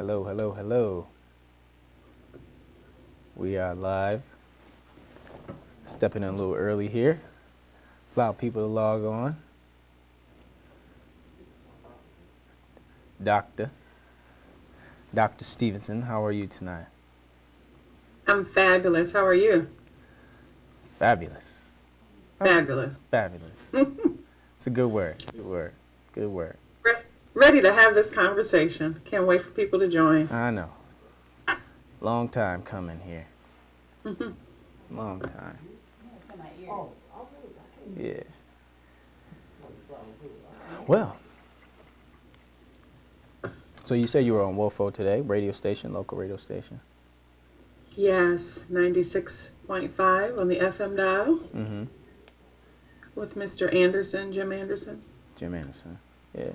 Hello, hello, hello. We are live. Stepping in a little early here. Allow people to log on. Dr. Stevenson, how are you tonight? I'm fabulous. How are you? Fabulous. Fabulous. Fabulous. It's a good word. Good word. Good word. Ready to have this conversation. Can't wait for people to join. I know. Long time coming here. Long time. Yeah. Well, so you said you were on WOFO today, radio station, local radio station. Yes, 96.5 on the FM dial. Mm-hmm. With Mr. Anderson, Jim Anderson. Jim Anderson, yeah.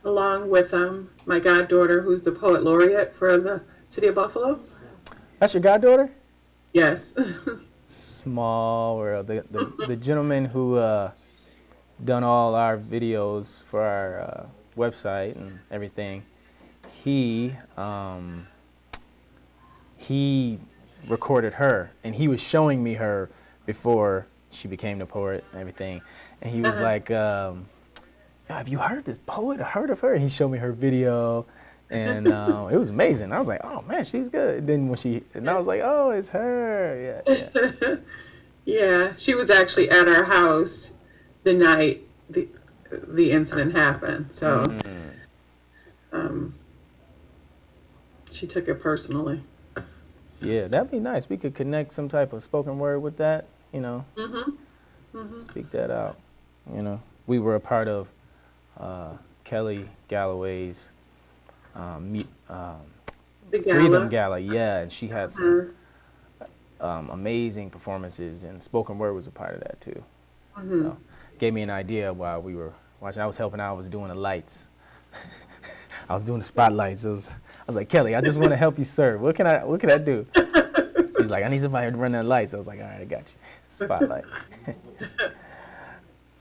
Along with my goddaughter, who's the poet laureate for the city of Buffalo. That's your goddaughter? Yes. Small world. The gentleman who done all our videos for our website and everything, he recorded her, and he was showing me her before she became the poet and everything. And he was like, have you heard this poet? I heard of her. And he showed me her video, and it was amazing. I was like, oh man, she's good. Then and I was like, oh, it's her. Yeah. Yeah, she was actually at our house the night the incident happened. So she took it personally. Yeah, that'd be nice. We could connect some type of spoken word with that, Speak that out. We were a part of Kelly Galloway's Freedom Gala, yeah, and she had some amazing performances, and spoken word was a part of that too. So, gave me an idea while we were watching. I was helping out. I was doing the lights. I was doing the spotlights. I was like, Kelly, I just want to help you serve. What can I do? She's like, I need somebody to run the lights. I was like, all right, I got you. Spotlight.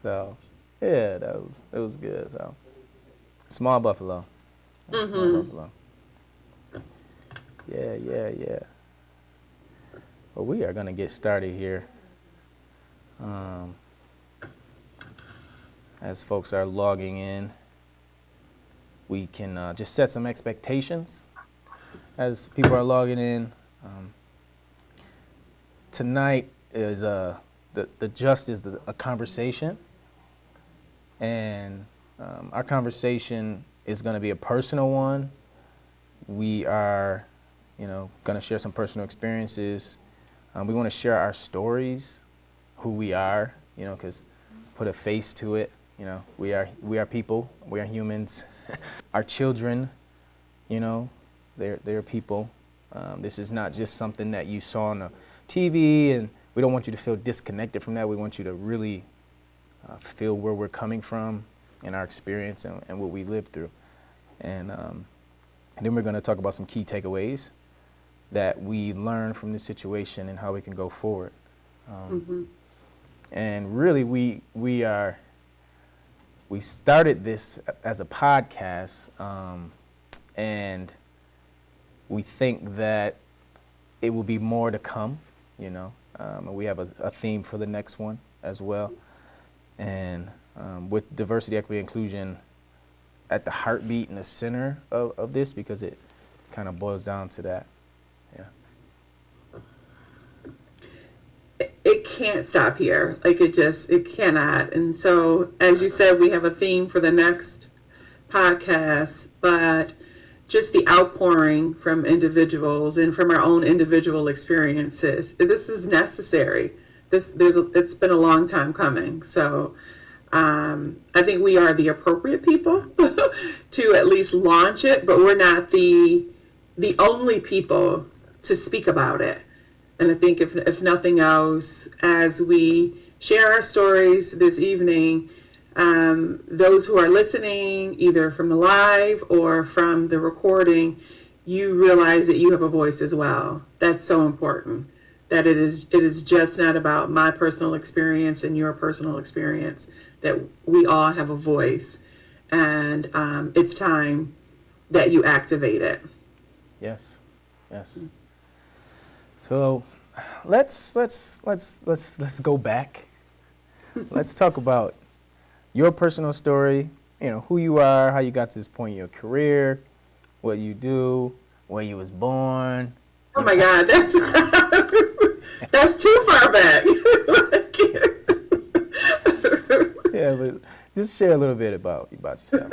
So, yeah, it was good. So, small Buffalo. Small Buffalo. Yeah. Well, we are gonna get started here. As folks are logging in, we can just set some expectations as people are logging in. Tonight is the just is a conversation, and our conversation is going to be a personal one. We are, going to share some personal experiences. We want to share our stories, who we are, because put a face to it. We are people. We are humans. Our children, they're people. This is not just something that you saw on the TV, and we don't want you to feel disconnected from that. We want you to really feel where we're coming from and our experience and what we lived through. And then we're going to talk about some key takeaways that we learned from this situation and how we can go forward. And really, we started this as a podcast, and we think that it will be more to come, and we have a theme for the next one as well. And with diversity, equity, inclusion at the heartbeat and the center of this, because it kind of boils down to that. Yeah. It can't stop here. It cannot. And so, as you said, we have a theme for the next podcast, but just the outpouring from individuals and from our own individual experiences, this is necessary. It's been a long time coming. So I think we are the appropriate people to at least launch it, but we're not the only people to speak about it. And I think if nothing else, as we share our stories this evening, those who are listening, either from the live or from the recording, you realize that you have a voice as well. That's so important. That it is just not about my personal experience and your personal experience, that we all have a voice. And it's time that you activate it. Yes, yes. So let's go back. Let's talk about your personal story, who you are, how you got to this point in your career, what you do, where you was born. Oh my God, that's too far back. Yeah, but just share a little bit about yourself.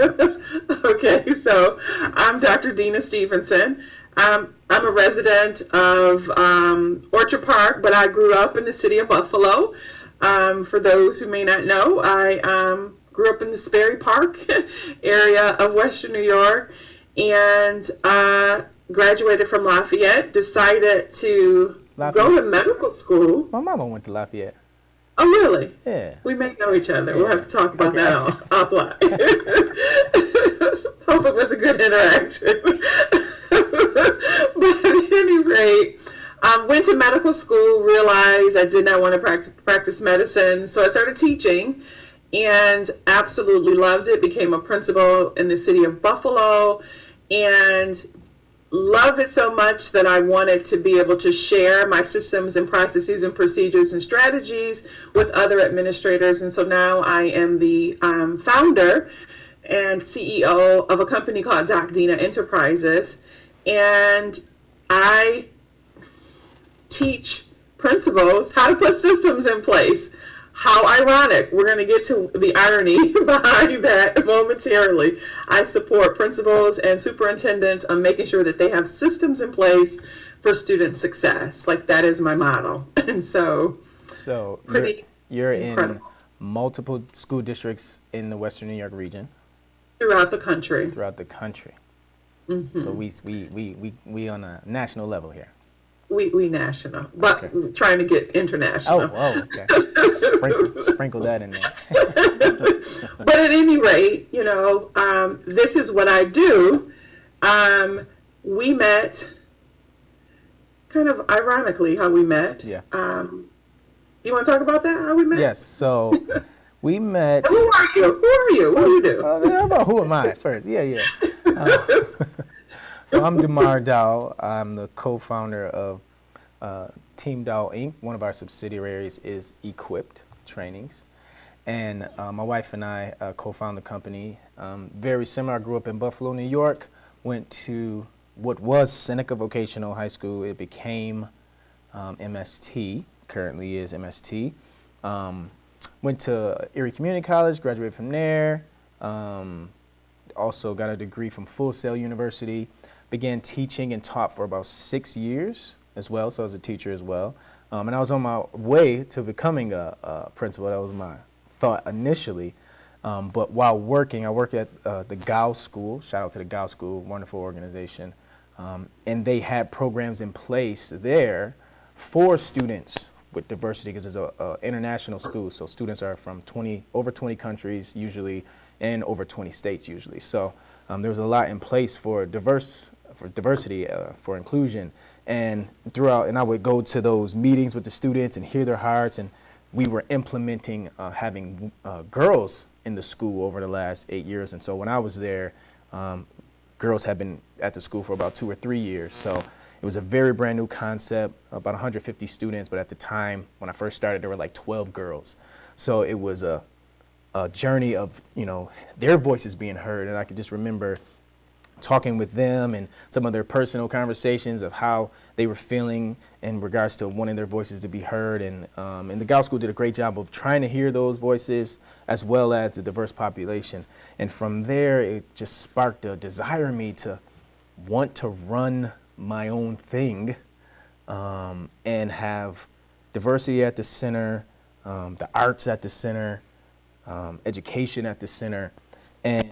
Okay, so I'm Dr. Deana Stevenson. I'm a resident of Orchard Park, but I grew up in the city of Buffalo. For those who may not know, I grew up in the Sperry Park area of Western New York, and graduated from Lafayette, decided to go to medical school. My mama went to Lafayette. Oh, really? Yeah. We may know each other. Yeah. We'll have to talk about that offline. Hope it was a good interaction. But at any rate, went to medical school, realized I did not want to practice medicine, so I started teaching and absolutely loved it. Became a principal in the city of Buffalo and loved it so much that I wanted to be able to share my systems and processes and procedures and strategies with other administrators. And so now I am the founder and CEO of a company called DocDeana Enterprises. And I teach principals how to put systems in place. How ironic. We're going to get to the irony behind that momentarily. I support principals and superintendents on making sure that they have systems in place for student success. Like, that is my model. And so you're in multiple school districts in the Western New York region. Throughout the country. Mm-hmm. So we on a national level here. We national, but okay. Trying to get international. Oh, okay. Sprinkle that in there. But at any rate, this is what I do. We met, kind of ironically, how we met. Yeah. You want to talk about that? How we met? Yes. So we met. Who are you? What do you do? How about who am I first? Yeah. So I'm DaMar Dowell. I'm the co-founder of Team Dowell Inc. One of our subsidiaries is Equipped Trainings. And my wife and I co-founded the company. Very similar. I grew up in Buffalo, New York. Went to what was Seneca Vocational High School. It became MST. Currently is MST. Went to Erie Community College. Graduated from there. Also got a degree from Full Sail University. Began teaching and taught for about 6 years as well, so I was a teacher as well. And I was on my way to becoming a principal. That was my thought initially. But while working, I worked at the Gow School. Shout out to the Gow School, wonderful organization. And they had programs in place there for students with diversity, because it's an international school, so students are from over 20 countries usually, and over 20 states usually. So there was a lot in place for diversity, for inclusion, and I would go to those meetings with the students and hear their hearts, and we were implementing having girls in the school over the last 8 years. And so when I was there, girls had been at the school for about 2 or 3 years. So it was a very brand new concept, about 150 students, but at the time when I first started, there were like 12 girls. So it was a journey of, their voices being heard. And I could just remember talking with them and some of their personal conversations of how they were feeling in regards to wanting their voices to be heard. And the Gow School did a great job of trying to hear those voices as well as the diverse population. And from there, it just sparked a desire in me to want to run my own thing and have diversity at the center, the arts at the center, education at the center. And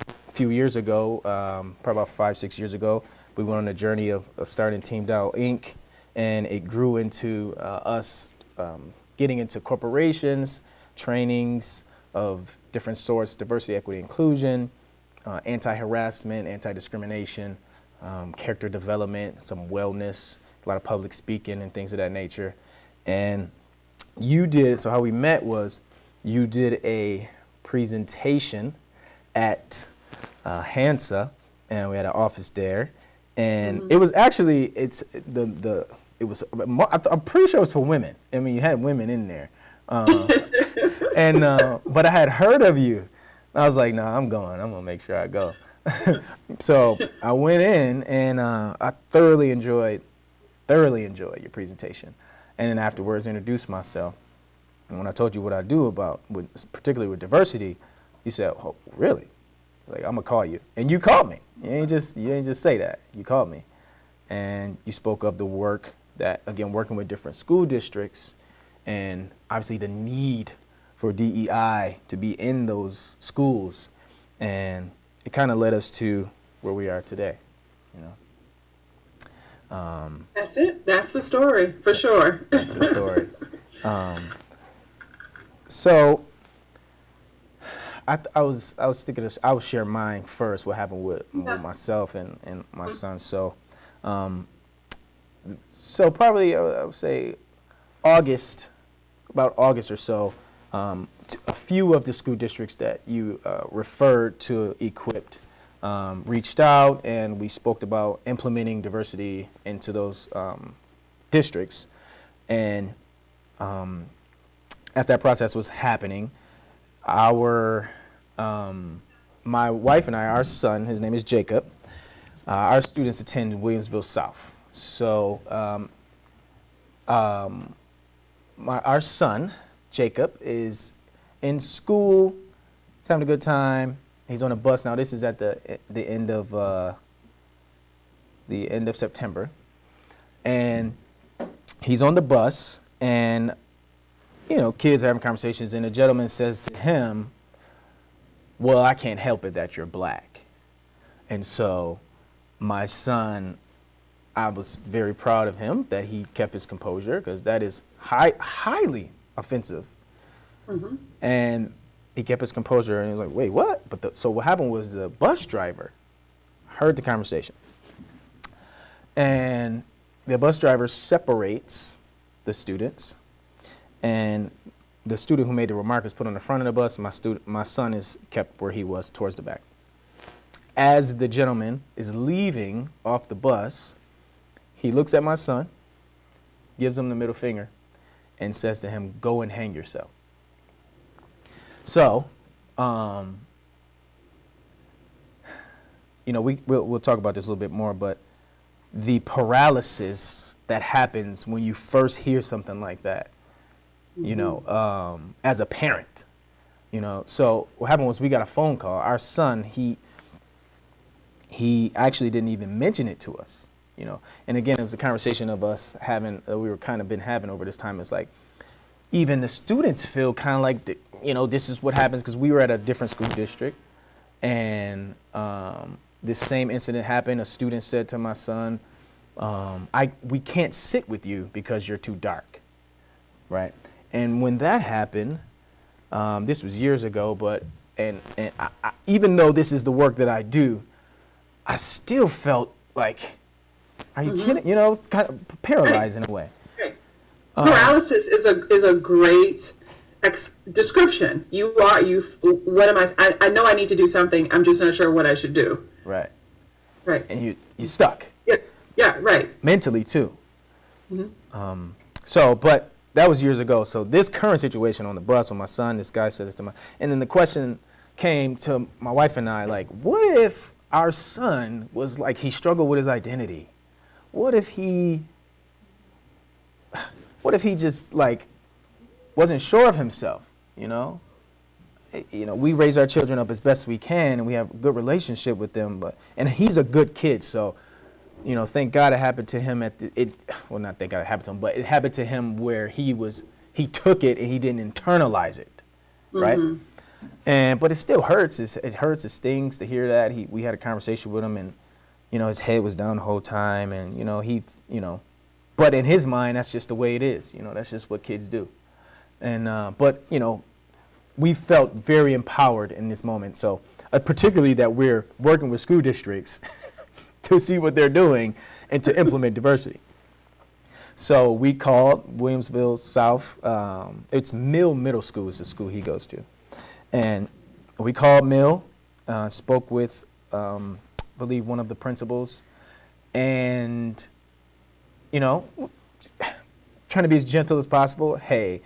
a few years ago, probably about 5-6 years ago, we went on a journey of starting Team Dowell Inc. And it grew into us getting into corporations, trainings of different sorts, diversity, equity, inclusion, anti-harassment, anti-discrimination, character development, some wellness, a lot of public speaking and things of that nature. And so how we met was you did a presentation at Hansa and we had an office there. And it was actually, I'm pretty sure it was for women. I mean, you had women in there. But I had heard of you. I was like, nah, I'm going to make sure I go. So I went in, and I thoroughly enjoyed your presentation. And then afterwards introduced myself. And when I told you what I do particularly with diversity, you said, oh, really? Like, I'm gonna call you. And you called me. You ain't just say that. You called me. And you spoke of the work that, again, working with different school districts, and obviously the need for DEI to be in those schools. And it kind of led us to where we are today, you know. That's it. That's the story, for sure. That's the story. So I was thinking I would share mine first, what happened with myself and my son. So probably I would say about August or so, a few of the school districts that you referred to Equipped reached out, and we spoke about implementing diversity into those districts. And as that process was happening, my wife and I, our son, his name is Jacob, our students attend Williamsville South. So our son, Jacob, is in school. He's having a good time. He's on a bus now. This is at the end of September, and he's on the bus, and kids are having conversations, and a gentleman says to him, "Well, I can't help it that you're black." And so my son, I was very proud of him that he kept his composure, because that is highly offensive. Mm-hmm. And he kept his composure, and he was like, wait, what? So what happened was the bus driver heard the conversation. And the bus driver separates the students, and the student who made the remark is put on the front of the bus. My son is kept where he was, towards the back. As the gentleman is leaving off the bus, he looks at my son, gives him the middle finger, and says to him, "Go and hang yourself." So, we'll talk about this a little bit more, but the paralysis that happens when you first hear something like that, as a parent, So what happened was we got a phone call. Our son, he actually didn't even mention it to us. And again, it was a conversation of us having, we were kind of been having over this time. It's like, even the students feel kind of like, this is what happens, because we were at a different school district, and this same incident happened. A student said to my son, we can't sit with you because you're too dark, right? And when that happened, this was years ago, but I, even though this is the work that I do, I still felt like, are you kidding? Kind of paralyzed in a way. Paralysis is a great description. What am I know I need to do something. I'm just not sure what I should do. Right. Right. And you stuck. Yeah. Right. Mentally too. Mm-hmm. But that was years ago. So this current situation on the bus with my son, this guy says this to and then the question came to my wife and I, like, what if our son was like, he struggled with his identity? What if he just like wasn't sure of himself? We raise our children up as best we can, and we have a good relationship with them. And he's a good kid, so thank God it happened to him not thank God it happened to him, but it happened to him where he took it and he didn't internalize it, right? Mm-hmm. But it still hurts. It hurts. It stings to hear that. We had a conversation with him, and his head was down the whole time, and but in his mind, that's just the way it is. That's just what kids do. And but we felt very empowered in this moment. So particularly that we're working with school districts to see what they're doing and to implement diversity. So we called Williamsville South. It's Mill Middle School is the school he goes to, and we called Mill, spoke with believe one of the principals, and, you know, trying to be as gentle as possible. Hey,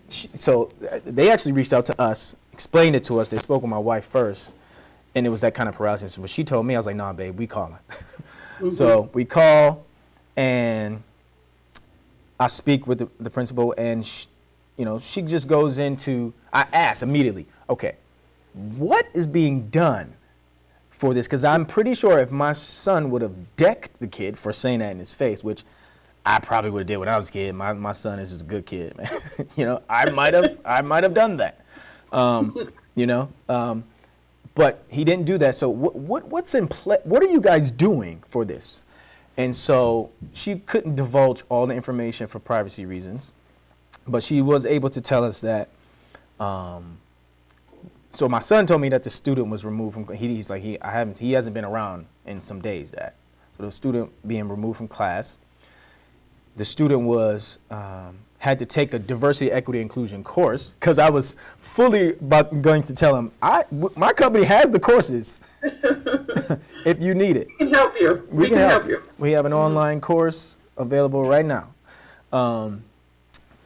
so they actually reached out to us, explained it to us. They spoke with my wife first, and it was that kind of paralysis. When she told me, I was like, nah, babe, we calling. Mm-hmm. So we call, and I speak with the principal, and she just goes into, I ask immediately, okay, what is being done for this? Because I'm pretty sure if my son would have decked the kid for saying that in his face, which I probably would have did when I was a kid. My son is just a good kid, man. I might have done that. But he didn't do that. So what's in play? What are you guys doing for this? And so she couldn't divulge all the information for privacy reasons, but she was able to tell us that. So my son told me that the student was removed from. He's like he hasn't been around in some days. So the student being removed from class. The student was had to take a diversity, equity, inclusion course because I was fully going to tell him, my company has the courses if you need it. We can help you. We can help you. We have an online course available right now.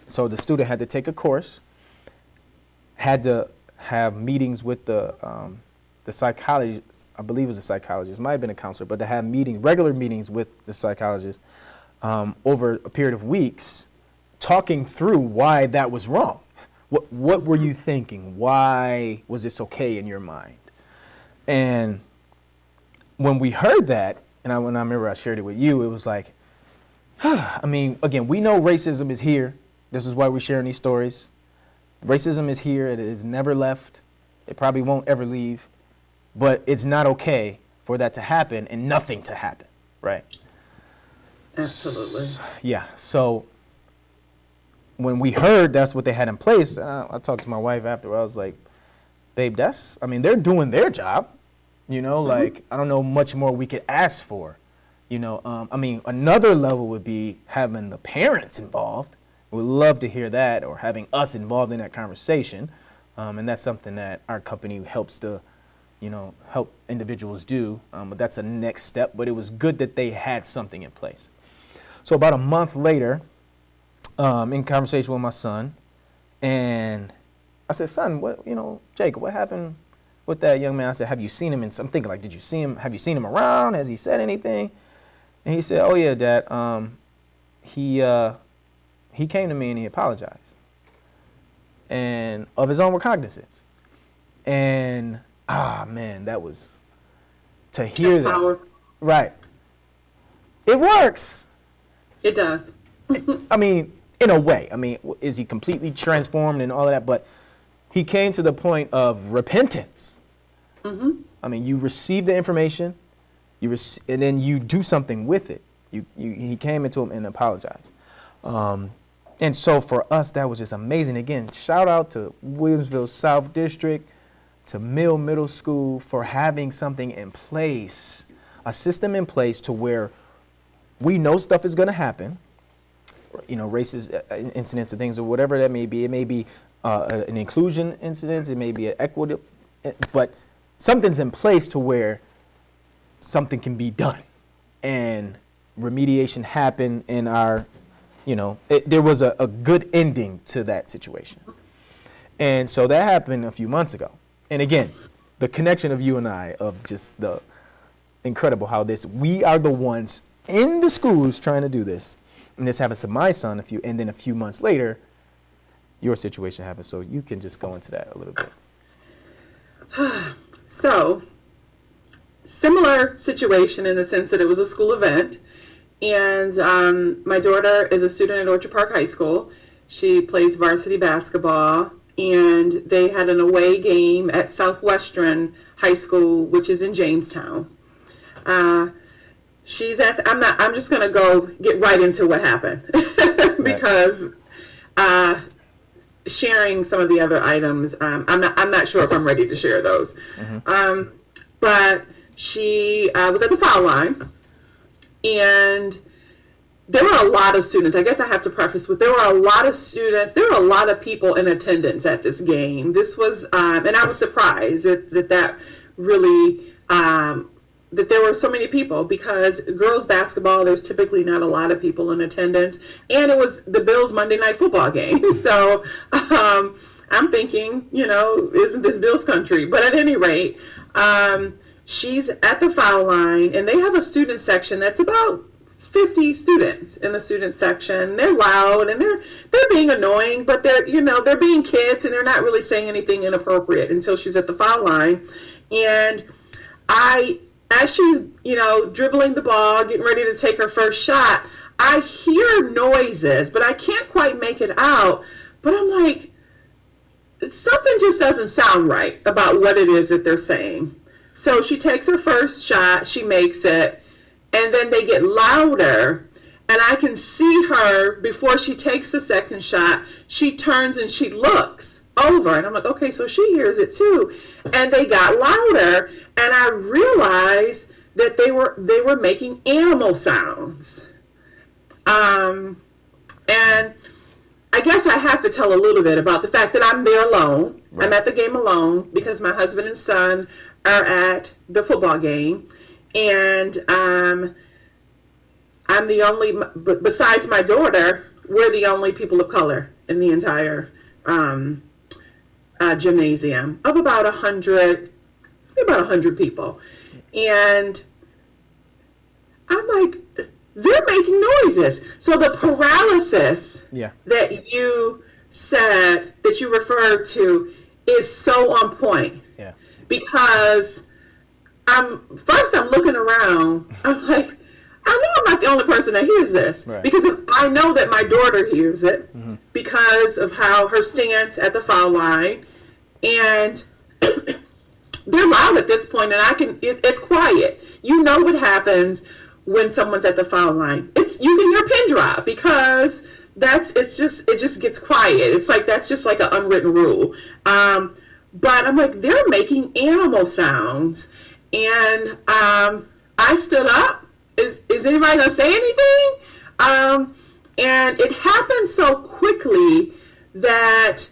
So the student had to take a course, had to have meetings with the psychologist. I believe it was a psychologist, might have been a counselor, but to have regular meetings with the psychologist over a period of weeks, talking through why that was wrong. What were you thinking? Why was this okay in your mind? And when we heard that, and when I remember I shared it with you, it was like, I mean, again, we know racism is here. This is why we're sharing these stories. Racism is here. It has never left. It probably won't ever leave. But it's not okay for that to happen and nothing to happen, right? Absolutely. Yeah. So when we heard that's what they had in place, I talked to my wife after. I was like, babe, they're doing their job. Like, I don't know much more we could ask for. Another level would be having the parents involved. We'd love to hear that, or having us involved in that conversation. And that's something that our company helps to, help individuals do. But that's a next step. But it was good that they had something in place. So about a month later, in conversation with my son, and I said, son, Jacob, what happened with that young man? I said, have you seen him? I'm thinking, like, did you see him? Have you seen him around? Has he said anything? And he said, oh yeah, Dad. He came to me and he apologized, and of his own recognizance. And man, that was to hear That's that. Power. Right. It works. It does. In a way. Is he completely transformed and all of that? But he came to the point of repentance. Mm-hmm. You receive the information, and then you do something with it. He came into him and apologized. And so for us, that was just amazing. Again, shout out to Williamsville South District, to Mill Middle School for having something in place, a system in place to where we know stuff is going to happen, racist incidents and things or whatever that may be. It may be an inclusion incident, it may be an equity, but something's in place to where something can be done and remediation happen in our, there was a good ending to that situation. And so that happened a few months ago. And again, the connection of you and I, of just the incredible how we are the ones in the schools trying to do this. And this happens to my son and then a few months later, your situation happens. So you can just go into that a little bit. So, similar situation in the sense that it was a school event. And my daughter is a student at Orchard Park High School. She plays varsity basketball. And they had an away game at Southwestern High School, which is in Jamestown. I'm just going to go get right into what happened because sharing some of the other items, I'm not sure if I'm ready to share those. Mm-hmm. But she was at the foul line, and there were a lot of students. I guess I have to preface with there were a lot of students. There were a lot of people in attendance at this game. This was, and I was surprised that really that there were so many people, because girls basketball, there's typically not a lot of people in attendance, and it was the Bills Monday Night Football game. So I'm thinking, isn't this Bills country? But at any rate, she's at the foul line, and they have a student section that's about 50 students in the student section. They're loud and they're being annoying, but they're being kids, and they're not really saying anything inappropriate until she's at the foul line. And as she's, dribbling the ball, getting ready to take her first shot, I hear noises, but I can't quite make it out. But I'm like, something just doesn't sound right about what it is that they're saying. So she takes her first shot, she makes it, and then they get louder, and I can see her before she takes the second shot. She turns and she looks over, and I'm like, okay, so she hears it too. And they got louder, and I realized that they were making animal sounds. And I guess I have to tell a little bit about the fact that I'm there alone. Right. I'm at the game alone because my husband and son are at the football game. And I'm the only, besides my daughter, we're the only people of color in the entire gymnasium of about 100 people. And I'm like, they're making noises. So the paralysis that you said, that you referred to, is so on point. Yeah. Because I'm looking around, I'm like, I know I'm not the only person that hears this. Right. Because I know that my daughter hears it because of how her stance at the foul line. And they're loud at this point, and it's quiet. You know what happens when someone's at the foul line. You can hear a pin drop, because it just gets quiet. It's like, that's just like an unwritten rule. But I'm like, they're making animal sounds. And I stood up. Is anybody gonna say anything? And it happened so quickly that,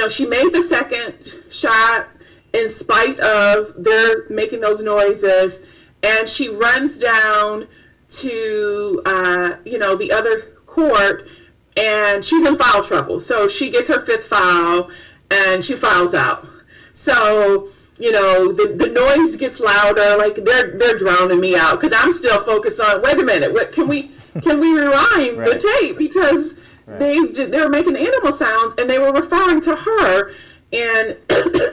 she made the second shot in spite of their making those noises, and she runs down to the other court, and she's in foul trouble. So she gets her fifth foul, and she fouls out. So the noise gets louder, like they're drowning me out, because I'm still focused on, wait a minute, can we rewind Right. the tape, because they were making animal sounds, and they were referring to her. And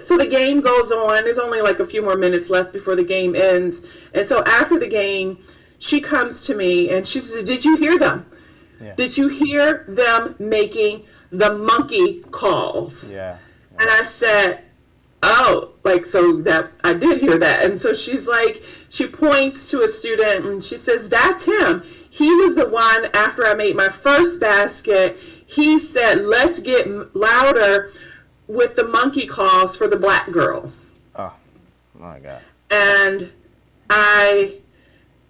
so the game goes on. There's only like a few more minutes left before the game ends. And so after the game, she comes to me and she says, did you hear them? Yeah. Did you hear them making the monkey calls? Yeah. And I said, oh, so that I did hear that. And so she's like, she points to a student and she says, that's him. He was the one, after I made my first basket, he said, let's get louder with the monkey calls for the black girl. Oh, my God. And I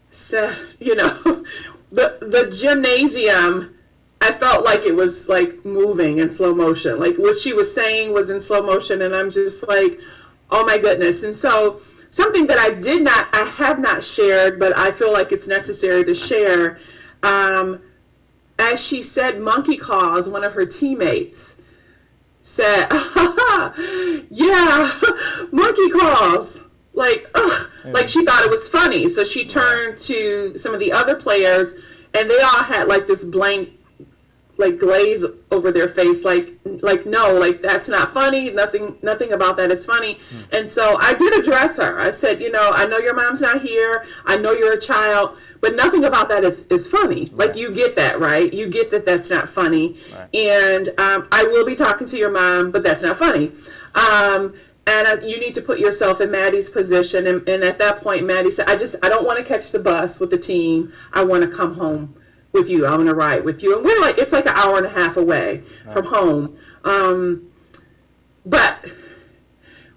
said, the gymnasium, I felt like it was like moving in slow motion. Like what she was saying was in slow motion, and I'm just like, oh my goodness. And so something that I have not shared, but I feel like it's necessary to share, as she said monkey calls, one of her teammates said, yeah, monkey calls. Like she thought it was funny. So she turned to some of the other players, and they all had like this blank, like glaze over their face, like no, like that's not funny. Nothing about that is funny. And so I did address her. I said, I know your mom's not here. I know you're a child, but nothing about that is funny. Like you get that, right? You get that that's not funny. Right. And I will be talking to your mom, but that's not funny. And you need to put yourself in Maddie's position. And at that point, Maddie said, I don't want to catch the bus with the team. I want to come home with you. I want to ride with you. And it's like an hour and a half away from home. But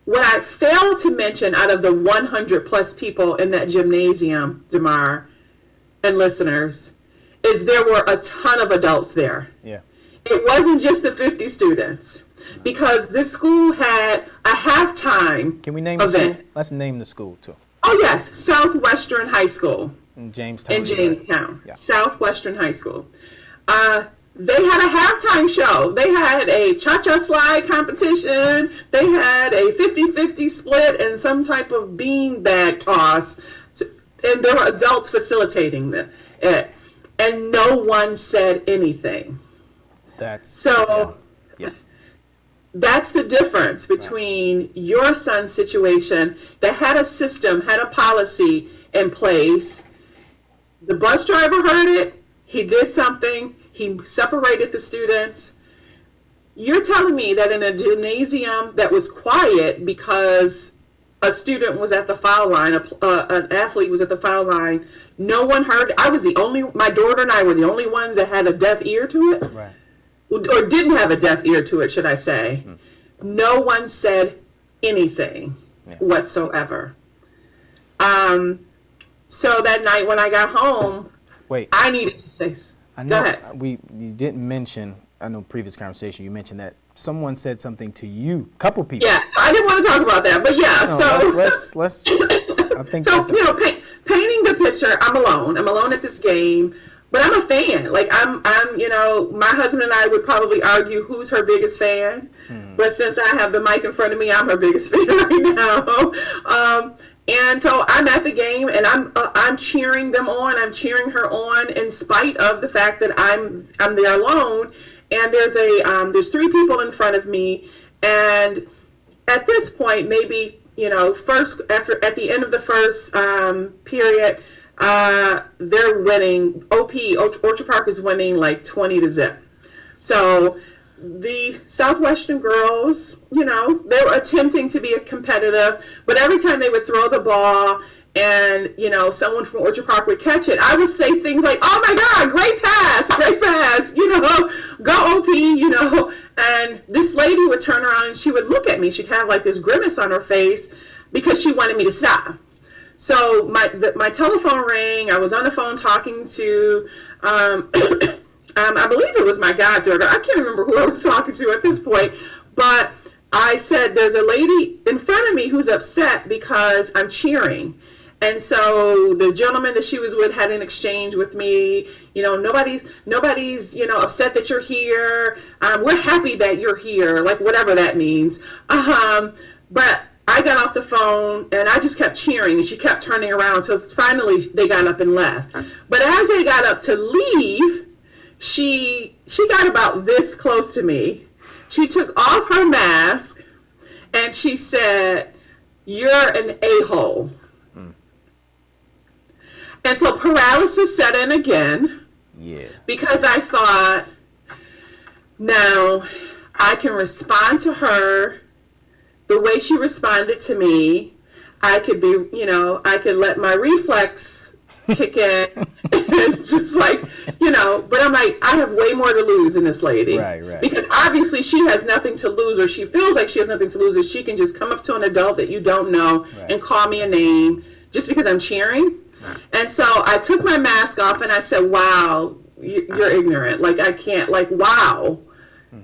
what I failed to mention, out of the 100 plus people in that gymnasium, DaMar and listeners, is there were a ton of adults there. Yeah. It wasn't just the 50 students, because this school had a halftime Can we name the event. school? Let's name the school too. Oh yes, Southwestern High School. In Jamestown. In Jamestown. Yeah. Southwestern High School. They had a halftime show. They had a cha-cha slide competition. They had a 50-50 split and some type of beanbag toss. And there were adults facilitating it. And no one said anything. That's the difference between your son's situation that had a system, had a policy in place. The bus driver heard it. He did something. He separated the students. You're telling me that in a gymnasium that was quiet because a student was at the foul line, an athlete was at the foul line, no one heard. My daughter and I were the only ones that had a deaf ear to it. Right. Or didn't have a deaf ear to it, should I say. No one said anything whatsoever. So that night when I got home, I needed to say, go ahead. You didn't mention, I know previous conversation, you mentioned that someone said something to you, a couple people. Yeah, I didn't want to talk about that, but yeah. No, so let's I think so. Painting the picture. I'm alone. I'm alone at this game, but I'm a fan. Like I'm. My husband and I would probably argue who's her biggest fan, but since I have the mic in front of me, I'm her biggest fan right now. And so I'm at the game, and I'm cheering them on. I'm cheering her on, in spite of the fact that I'm there alone. And there's three people in front of me, and at this point, maybe at the end of the first period, they're winning. Orchard Park is winning like 20-0. So the Southwestern girls, they were attempting to be competitive, but every time they would throw the ball and, someone from Orchard Park would catch it, I would say things like, oh my God, great pass, go OP, and this lady would turn around and she would look at me. She'd have like this grimace on her face because she wanted me to stop. So my telephone rang. I was on the phone talking to, I believe it was my goddaughter. I can't remember who I was talking to at this point, but I said, there's a lady in front of me who's upset because I'm cheering. And so the gentleman that she was with had an exchange with me. Nobody's upset that you're here. We're happy that you're here, like whatever that means. But I got off the phone and I just kept cheering, and she kept turning around. So finally they got up and left. But as they got up to leave, she got about this close to me. She took off her mask and she said, "You're an a-hole." And so paralysis set in again. Yeah. Because I thought, now I can respond to her the way she responded to me. I could be, I could let my reflex kick in. Just like, but I'm like, I have way more to lose in this lady. Right. Because obviously she has nothing to lose, or she feels like she has nothing to lose, or she can just come up to an adult that you don't know and call me a name just because I'm cheering. And so I took my mask off and I said, wow, you're ignorant. Like, I can't, like, wow.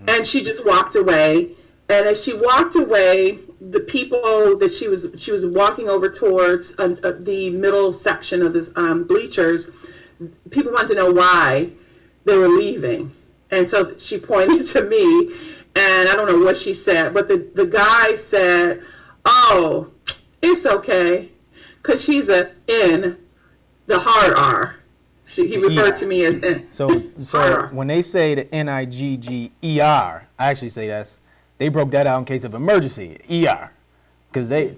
And she just walked away. And as she walked away, the people that she was walking over towards the middle section of this bleachers, people wanted to know why they were leaving. And so she pointed to me, and I don't know what she said, but the guy said, "Oh, it's okay, because she's a N, the hard R." He referred to me as N. So when they say the NIGGER, I actually say they broke that out in case of emergency, ER. Because they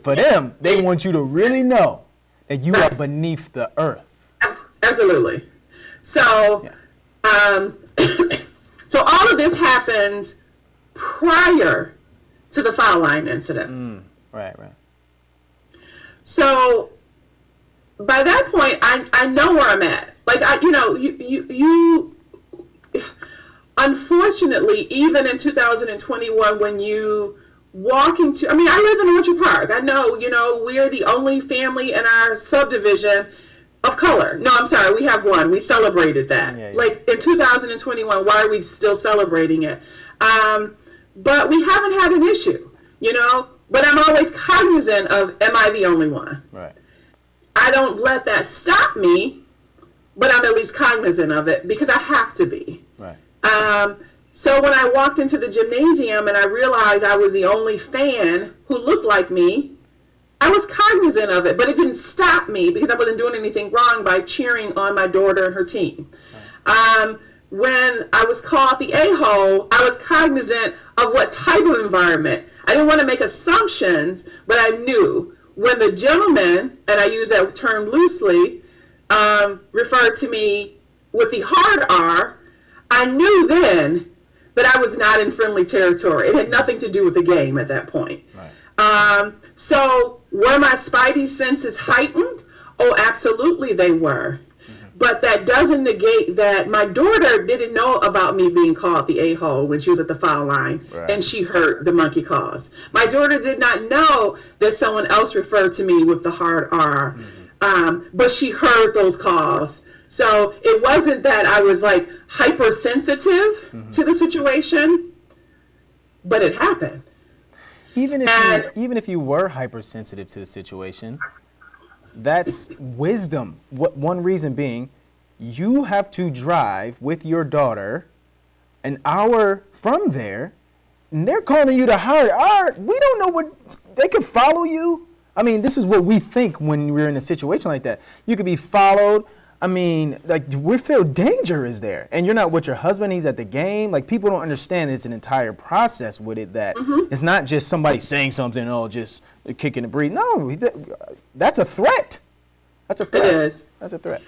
want you to really know that you are beneath the earth. Absolutely. So, so all of this happens prior to the foul line incident. Right. So by that point, I know where I'm at. Like, you unfortunately, even in 2021, when you walk into, I live in Orchard Park. I know, we're the only family in our subdivision of color. No, I'm sorry, we have one. We celebrated that. Yeah. Like in 2021, why are we still celebrating it? But we haven't had an issue, but I'm always cognizant of, am I the only one? Right. I don't let that stop me, but I'm at least cognizant of it because I have to be. Right. So when I walked into the gymnasium and I realized I was the only fan who looked like me, I was cognizant of it, but it didn't stop me because I wasn't doing anything wrong by cheering on my daughter and her team. Right. When I was called the a-hole, I was cognizant of what type of environment. I didn't want to make assumptions, but I knew when the gentleman, and I use that term loosely, referred to me with the hard R, I knew then that I was not in friendly territory. It had nothing to do with the game at that point. Right. So were my spidey senses heightened? Oh, absolutely they were. But that doesn't negate that my daughter didn't know about me being called the a-hole when she was at the foul line, right, and she heard the monkey calls. My daughter did not know that someone else referred to me with the hard R, but she heard those calls. So it wasn't that I was like hypersensitive to the situation, but it happened. Even if you were hypersensitive to the situation, that's wisdom. One reason being, you have to drive with your daughter an hour from there, and they're calling you the hard R. We don't know what they could follow you. I mean, this is what we think when we're in a situation like that. You could be followed. I mean, like, we feel danger is there, and you're not with your husband. He's at the game. Like, people don't understand it's an entire process with it. That it's not just somebody saying something, oh, just kicking the breeze. No, that's a threat. That's a threat. It is. That's a threat.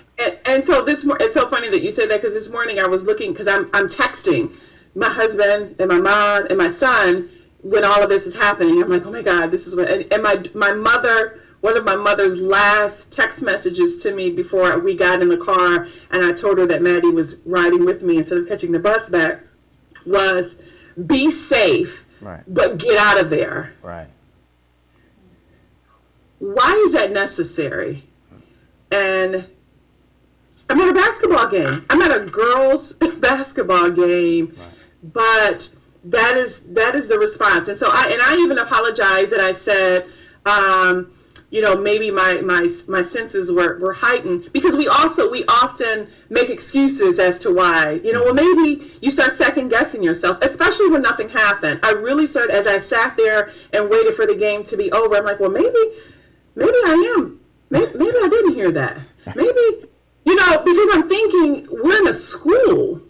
And so it's so funny that you said that, because this morning I was looking, because I'm texting my husband and my mom and my son when all of this is happening. I'm like, oh my God, this is what. And my mother. One of my mother's last text messages to me before we got in the car and I told her that Maddie was riding with me instead of catching the bus back was, be safe, right, but get out of there. Right. Why is that necessary? And I'm at a basketball game. I'm at a girls' basketball game, right, but that is the response. And so I even apologized that I said, maybe my senses were heightened, because we often make excuses as to why, well, maybe you start second guessing yourself, especially when nothing happened. I really started, as I sat there and waited for the game to be over, I'm like, well, maybe I am. Maybe I didn't hear that. Maybe, because I'm thinking we're in a school.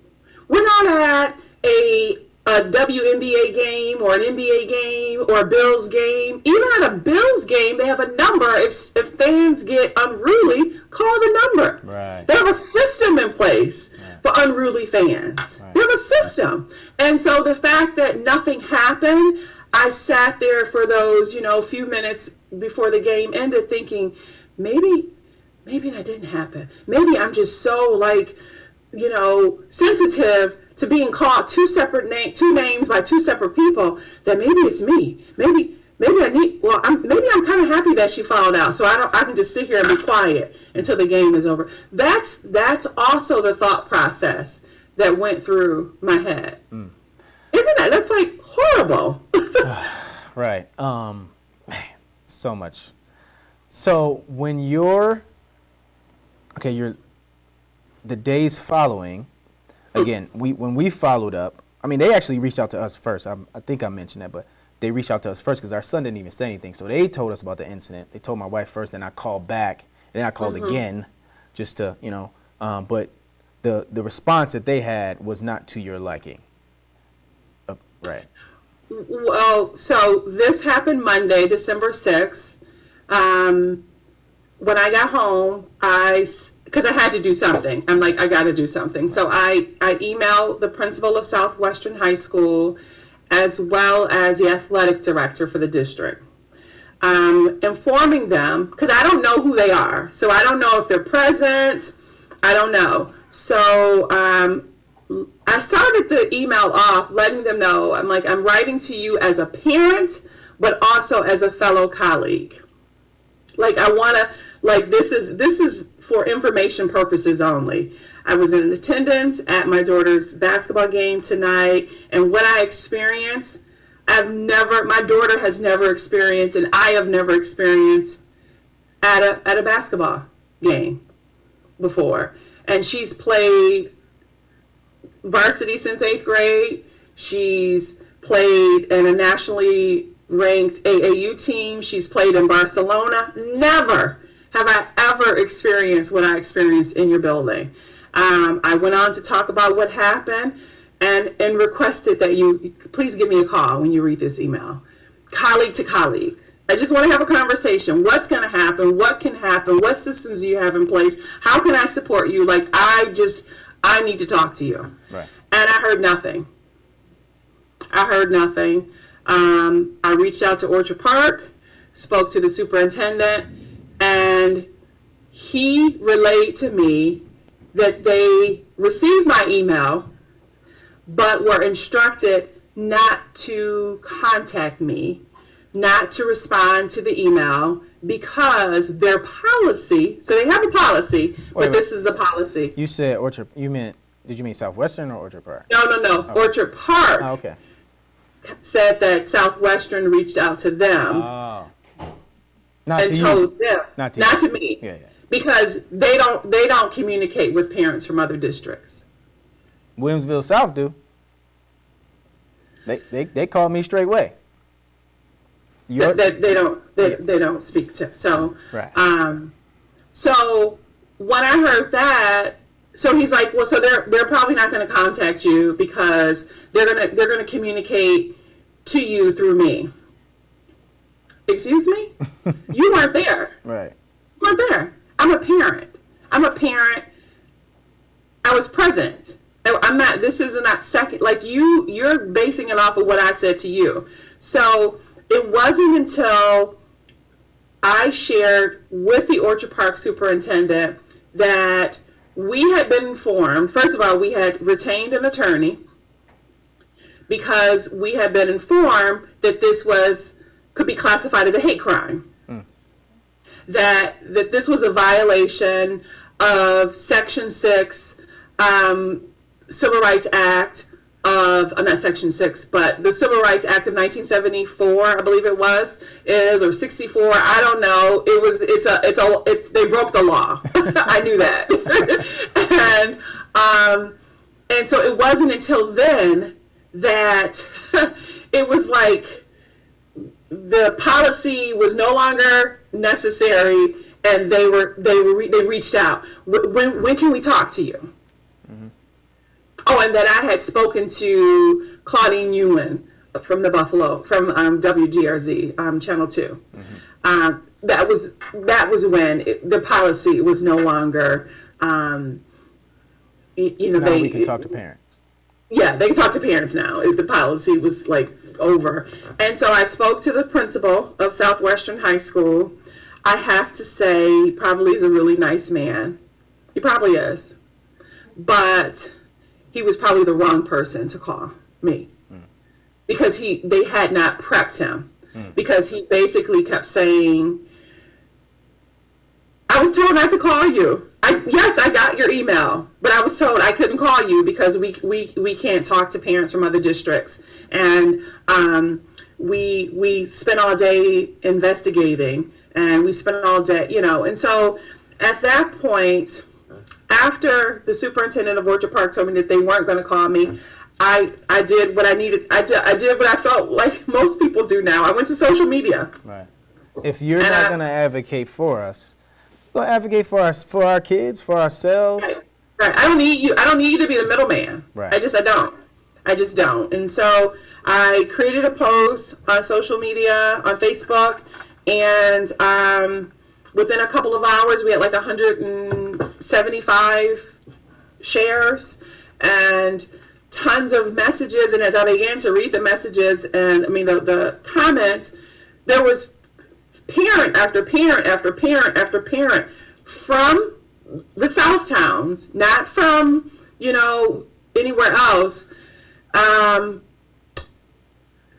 We're not at a WNBA game or an NBA game or a Bills game. Even at a Bills game, they have a number. If fans get unruly, call the number. Right. They have a system in place, right, for unruly fans. Right. They have a system. And so the fact that nothing happened, I sat there for those, few minutes before the game ended thinking, maybe that didn't happen. Maybe I'm just so sensitive to being called two names by two separate people, that maybe it's me. Maybe I'm kind of happy that she fouled out, so I can just sit here and be quiet until the game is over. That's also the thought process that went through my head. Isn't that? That's like horrible. Right. So much. So when you're the days following. Again, when we followed up, I mean, they actually reached out to us first. I think I mentioned that, but they reached out to us first because our son didn't even say anything. So they told us about the incident. They told my wife first, and I called back, and then I called again just to, but the response that they had was not to your liking. Right. Well, so this happened Monday, December 6th. When I got home, because I had to do something. I'm like, I got to do something. So I emailed the principal of Southwestern High School, as well as the athletic director for the district, informing them, because I don't know who they are. So I don't know if they're present. I don't know. So I started the email off letting them know, I'm like, I'm writing to you as a parent, but also as a fellow colleague. Like, I want to, like, this is for information purposes only. I was in attendance at my daughter's basketball game tonight, and what I experienced, my daughter has never experienced, and I have never experienced at a basketball game before. And she's played varsity since 8th grade. She's played in a nationally ranked AAU team. She's played in Barcelona. Never have I ever experienced what I experienced in your building. I went on to talk about what happened and requested that you please give me a call when you read this email. Colleague to colleague. I just want to have a conversation. What's going to happen? What can happen? What systems do you have in place? How can I support you? Like, I need to talk to you. Right. And I heard nothing. I reached out to Orchard Park, spoke to the superintendent, and he relayed to me that they received my email, but were instructed not to contact me, not to respond to the email, because their policy, so they have a policy, but this is the policy. You said Orchard, did you mean Southwestern or Orchard Park? No. Oh. Orchard Park Okay. said that Southwestern reached out to them and told them, not to me, Yeah. because they don't communicate with parents from other districts. Williamsville South do. They call me straight way. They don't speak to. So right. So when I heard that, so he's like, well, so they're probably not going to contact you because they're gonna communicate to you through me. Excuse me? You weren't there. Right. You weren't there. I'm a parent. I was present. I'm not. This is not second. Like you're basing it off of what I said to you. So it wasn't until I shared with the Orchard Park superintendent that we had been informed. First of all, we had retained an attorney because we had been informed that this could be classified as a hate crime. That this was a violation of Section 6 Civil Rights Act of, not Section 6, but the Civil Rights Act of 1974, I believe it is, or 64, I don't know. They broke the law. I knew that. And so it wasn't until then that it was like the policy was no longer necessary, and they reached out. When can we talk to you? Oh, and that I had spoken to Claudine Ewan from from WGRZ, Channel 2. That was when the policy was no longer, now we can talk to parents. Yeah, they can talk to parents now. The policy was like over. And so I spoke to the principal of Southwestern High School. I have to say, he probably is a really nice man. He probably is. But he was probably the wrong person to call me because they had not prepped him because he basically kept saying, I was told not to call you. Yes, I got your email, but I was told I couldn't call you because we can't talk to parents from other districts. And we spent all day investigating, and we spent all day, and so at that point, after the superintendent of Orchard Park told me that they weren't going to call me, I did what I needed. I did what I felt like most people do now. I went to social media. Right. If you're not going to advocate for us, we'll advocate for our kids, for ourselves. Right. I don't need you. I don't need you to be the middleman. Right. I just don't. And so I created a post on social media, on Facebook, and within a couple of hours, we had like 175 shares and tons of messages. And as I began to read the messages and the comments, there was parent after parent after parent after parent from the South towns, not from, anywhere else,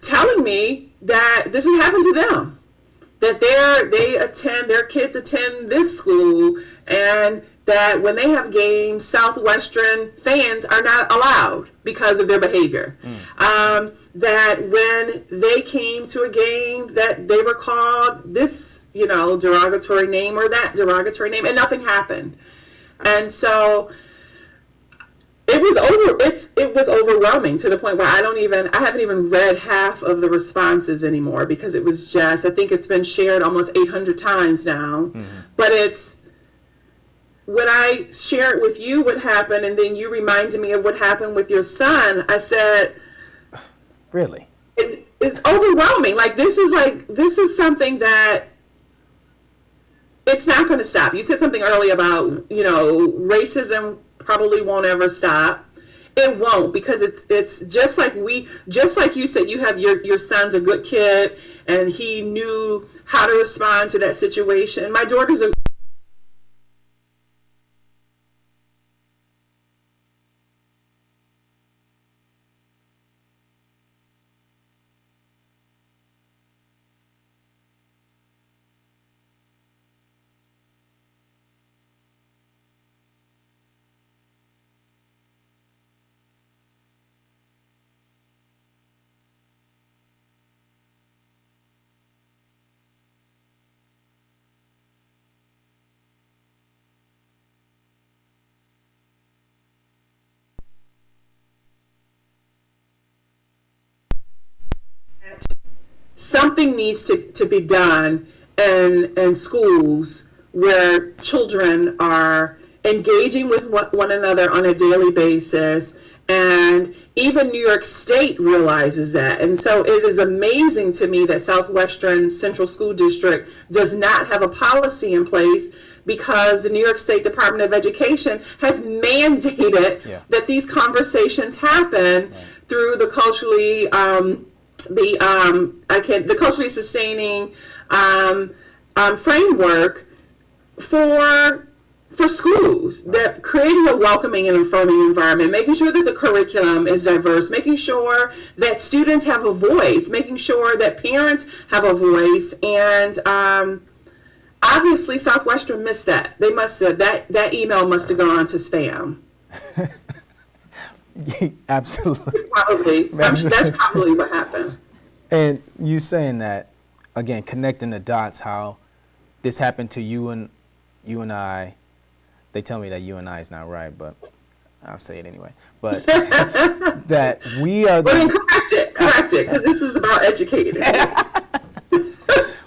telling me that this has happened to them. That their kids attend this school, and that when they have games, Southwestern fans are not allowed because of their behavior. That when they came to a game, that they were called this, derogatory name or that derogatory name, and nothing happened. And so it was overwhelming to the point where I haven't even read half of the responses anymore, because it was just, I think it's been shared almost 800 times now. But it's, when I share it with you what happened, and then you reminded me of what happened with your son, I said, really? It's overwhelming. This is something that it's not going to stop. You said something earlier about, racism probably won't ever stop. It won't, because it's just like you said, you have your son's a good kid and he knew how to respond to that situation. My daughter's a something needs to be done in schools where children are engaging with one another on a daily basis. And even New York State realizes that. And so it is amazing to me that Southwestern Central School District does not have a policy in place, because the New York State Department of Education has mandated that these conversations happen through the culturally the culturally sustaining framework for schools, that creating a welcoming and affirming environment, making sure that the curriculum is diverse, making sure that students have a voice, making sure that parents have a voice. And obviously Southwestern missed that. They must have, that email must have gone to spam. Absolutely. Probably. That's probably what happened. And you saying that, again, connecting the dots, how this happened to you and I. They tell me that you and I is not right, but I'll say it anyway. But that we are Well, then correct it, because this is about educating.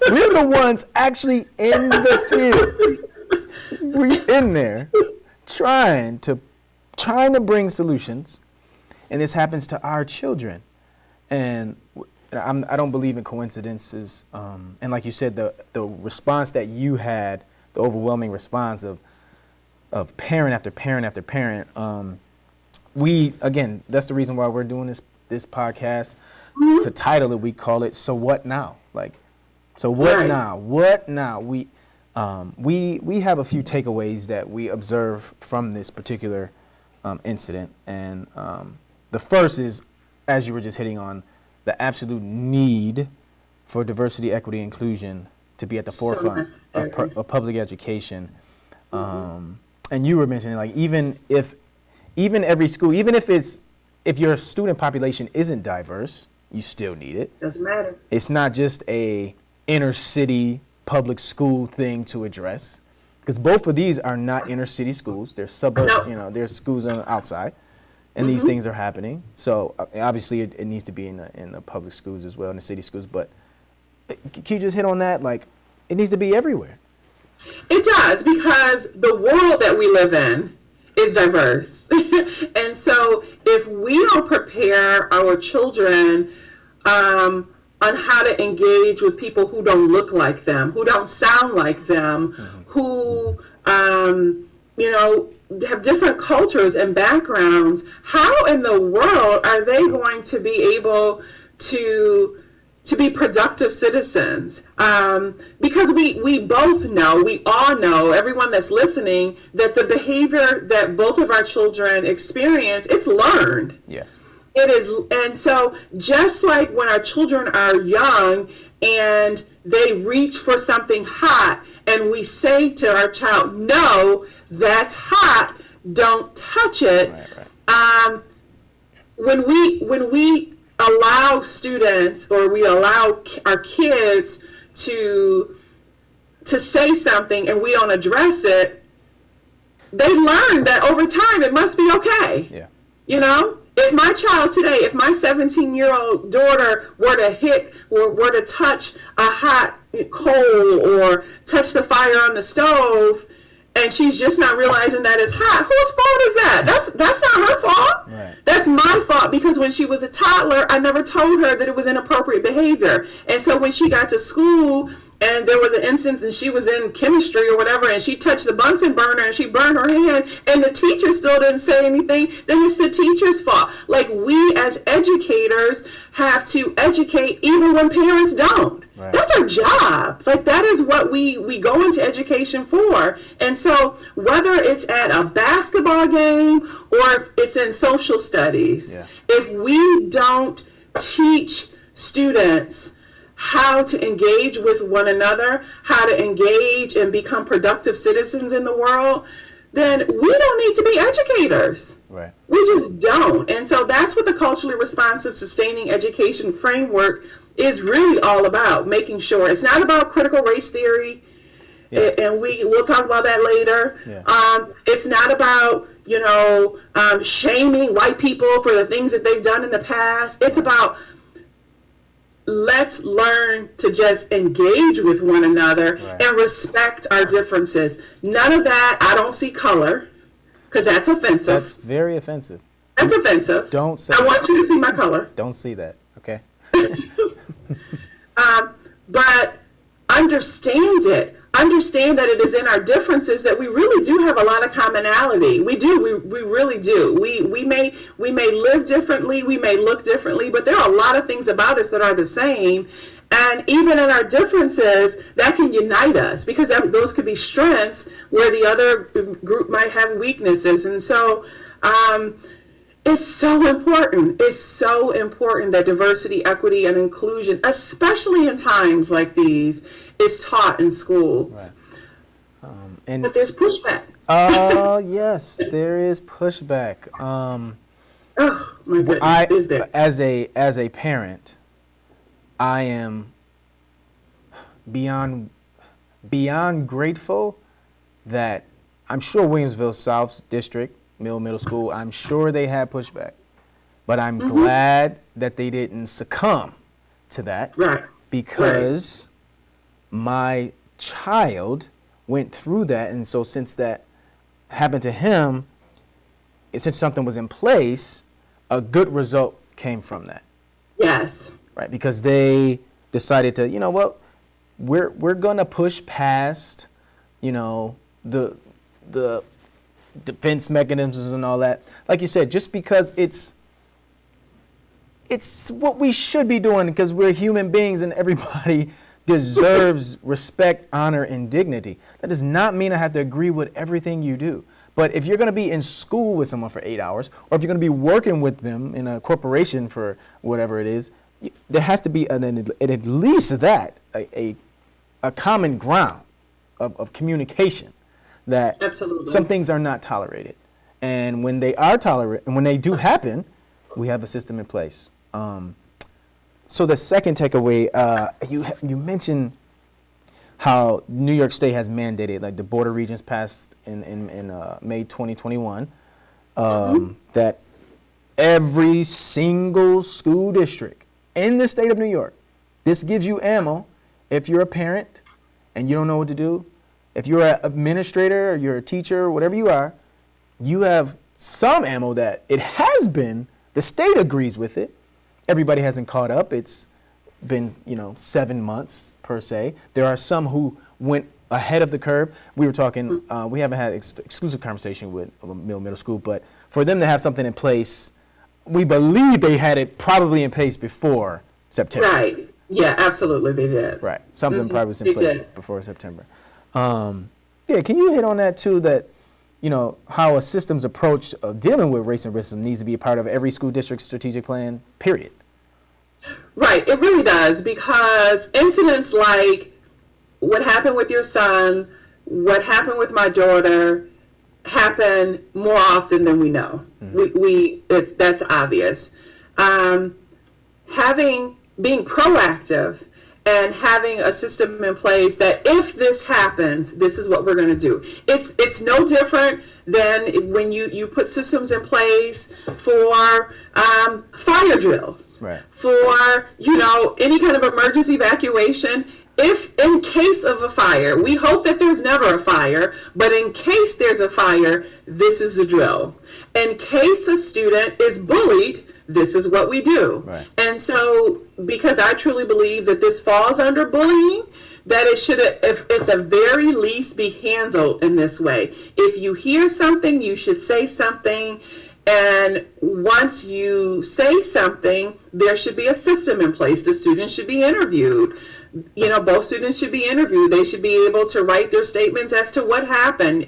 We're the ones actually in the field. We in there trying to bring solutions, and this happens to our children. And I don't believe in coincidences. And like you said, the response that you had, the overwhelming response of parent after parent after parent. Again, that's the reason why we're doing this podcast. To title it, we call it "So What Now?" So what now? What now? We have a few takeaways that we observe from this particular incident, and the first is, as you were just hitting on, the absolute need for diversity, equity, inclusion to be at the forefront of public education. And you were mentioning, even every school, even if your student population isn't diverse, you still need it. Doesn't matter. It's not just a inner city public school thing to address, because both of these are not inner city schools. They're suburb, they're schools on the outside, and these things are happening. So obviously it needs to be in the public schools as well, in the city schools. But can you just hit on that? It needs to be everywhere. It does, because the world that we live in is diverse. And so if we don't prepare our children on how to engage with people who don't look like them, who don't sound like them, who, have different cultures and backgrounds, how in the world are they going to be able to be productive citizens? Because we both know, we all know, everyone that's listening, that the behavior that both of our children experience, it's learned. Yes. It is. And so just like when our children are young and they reach for something hot and we say to our child, no, that's hot, don't touch it. Right. When we allow students, or we allow our kids to say something and we don't address it, they learn that over time it must be okay. Yeah. You know, if my child today, if my 17-year-old daughter were to touch a hot coal or touch the fire on the stove, and she's just not realizing that it's hot, whose fault is that? That's not her fault. Right. That's my fault, because when she was a toddler, I never told her that it was inappropriate behavior. And so when she got to school and there was an instance and she was in chemistry or whatever, and she touched the Bunsen burner and she burned her hand, and the teacher still didn't say anything, then it's the teacher's fault. Like, we as educators have to educate even when parents don't. Right. That's our job. Like, that is what we go into education for. And so whether it's at a basketball game or if it's in social studies, if we don't teach students how to engage with one another, how to engage and become productive citizens in the world, then we don't need to be educators. Right. We just don't. And so that's what the culturally responsive sustaining education framework is really all about, making sure it's not about critical race theory. Yeah. And we'll talk about that later. Yeah. It's not about, shaming white people for the things that they've done in the past. It's about, let's learn to just engage with one another and respect our differences. None of that. I don't see color, because that's offensive. That's very offensive. That's offensive. Don't say I want you to see my color. Don't see that, okay? But understand it. Understand that it is in our differences that we really do have a lot of commonality. We do. We really do. We may live differently. We may look differently, but there are a lot of things about us that are the same. And even in our differences, that can unite us, because those could be strengths where the other group might have weaknesses. And so it's so important. It's so important that diversity, equity, and inclusion, especially in times like these, is taught in schools. Right. But there's pushback. Yes, there is pushback. Oh my goodness, is there? As a parent, I am beyond grateful that I'm sure Williamsville South District Middle School, I'm sure they had pushback, but I'm glad that they didn't succumb to that, because my child went through that. And so since that happened to him, since something was in place, a good result came from that. Yes. Right, because they decided to, you know what, we're gonna push past, the defense mechanisms and all that. Like you said, just because it's what we should be doing, because we're human beings and everybody deserves respect, honor, and dignity. That does not mean I have to agree with everything you do. But if you're going to be in school with someone for 8 hours, or if you're going to be working with them in a corporation for whatever it is, there has to be at least that, a common ground of communication, that Absolutely. Some things are not tolerated. And when they are tolerated, and when they do happen, we have a system in place. So the second takeaway, you mentioned how New York State has mandated, like the border regions passed in May 2021, that every single school district in the state of New York, this gives you ammo if you're a parent and you don't know what to do. If you're an administrator or you're a teacher, whatever you are, you have some ammo that it has been, the state agrees with it. Everybody hasn't caught up. It's been, 7 months per se. There are some who went ahead of the curve. We were talking, we haven't had exclusive conversation with middle school, but for them to have something in place, we believe they had it probably in place before September. Right. Yeah, absolutely, they did. Right. Something probably was in place before September. Can you hit on that too, that, how a system's approach of dealing with race and racism needs to be a part of every school district's strategic plan, period? Right, it really does, because incidents like what happened with your son, what happened with my daughter, happen more often than we know. That's obvious. Being proactive and having a system in place that if this happens, this is what we're going to do. It's no different than when you put systems in place for fire drills, Right. for any kind of emergency evacuation. If in case of a fire, we hope that there's never a fire, but in case there's a fire, this is the drill. In case a student is bullied, this is what we do. Right. And so, because I truly believe that this falls under bullying, that it should, if at the very least, be handled in this way. If you hear something, you should say something. And once you say something, there should be a system in place. The students should be interviewed. Both students should be interviewed. They should be able to write their statements as to what happened,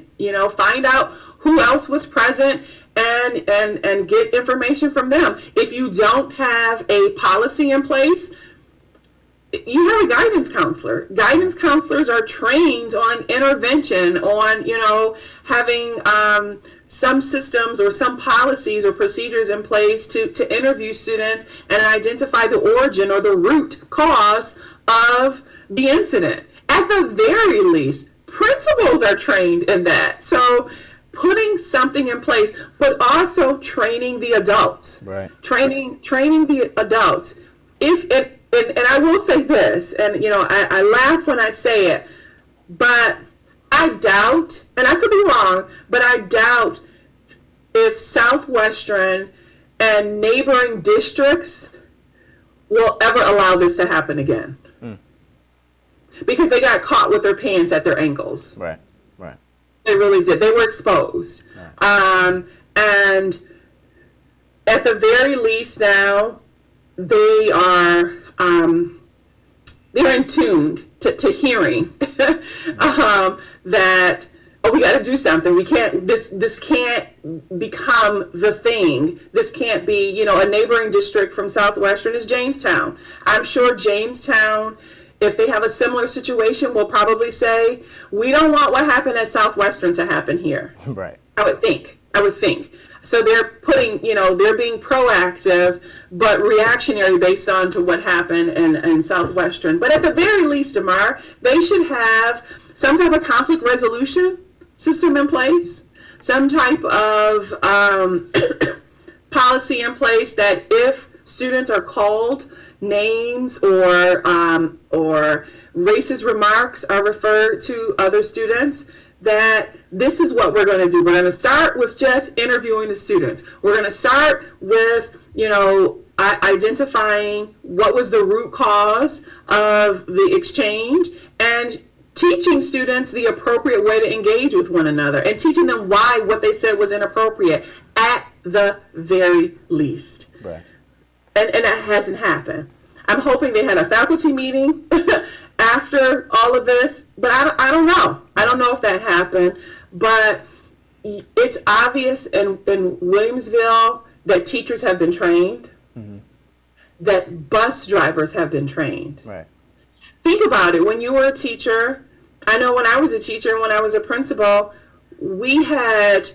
find out who else was present and get information from them. If you don't have a policy in place, you have a guidance counselor. Guidance counselors are trained on intervention, on, having some systems or some policies or procedures in place to interview students and identify the origin or the root cause of the incident. At the very least, principals are trained in that. So putting something in place, but also training the adults. Right. Training the adults. And I will say this, and I laugh when I say it, but I doubt, and I could be wrong, but I doubt if Southwestern and neighboring districts will ever allow this to happen again. Because they got caught with their pants at their ankles. Right. They really did. They were exposed. Right. And at the very least now, they are they're in tuned to hearing that, we got to do something. We can't, this can't become the thing. This can't be, a neighboring district from Southwestern is Jamestown. I'm sure Jamestown, if they have a similar situation, will probably say, we don't want what happened at Southwestern to happen here. Right. I would think. So they're putting, they're being proactive, but reactionary based on to what happened in Southwestern. But at the very least, DaMar, they should have some type of conflict resolution system in place, some type of policy in place that if students are called names or racist remarks are referred to other students, that this is what we're going to do. We're going to start with just interviewing the students. We're going to start with, identifying what was the root cause of the exchange and teaching students the appropriate way to engage with one another and teaching them why what they said was inappropriate at the very least. Right. And that hasn't happened. I'm hoping they had a faculty meeting after all of this, but I don't know. I don't know if that happened, but it's obvious in Williamsville that teachers have been trained, that bus drivers have been trained. Right. Think about it. When you were a teacher, I know when I was a teacher and when I was a principal, we had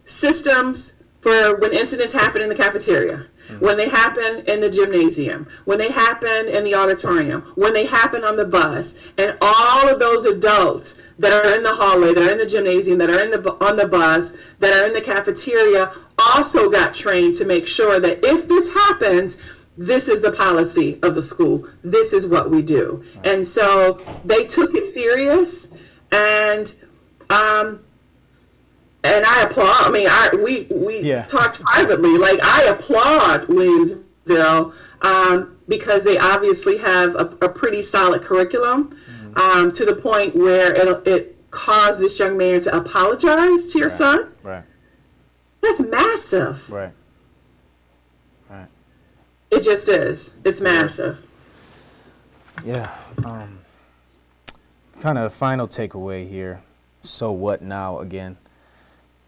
systems for when incidents happen in the cafeteria, when they happen in the gymnasium, when they happen in the auditorium, when they happen on the bus, and all of those adults that are in the hallway, that are in the gymnasium, that are on the bus, that are in the cafeteria, also got trained to make sure that if this happens, this is the policy of the school. This is what we do. Right. And so they took it serious, and I applaud. I mean, we talked privately. Like, I applaud Williamsville because they obviously have a pretty solid curriculum to the point where it caused this young man to apologize to your son. Right. That's massive. Right. It just is. It's massive. Yeah. Kind of final takeaway here. So what now again?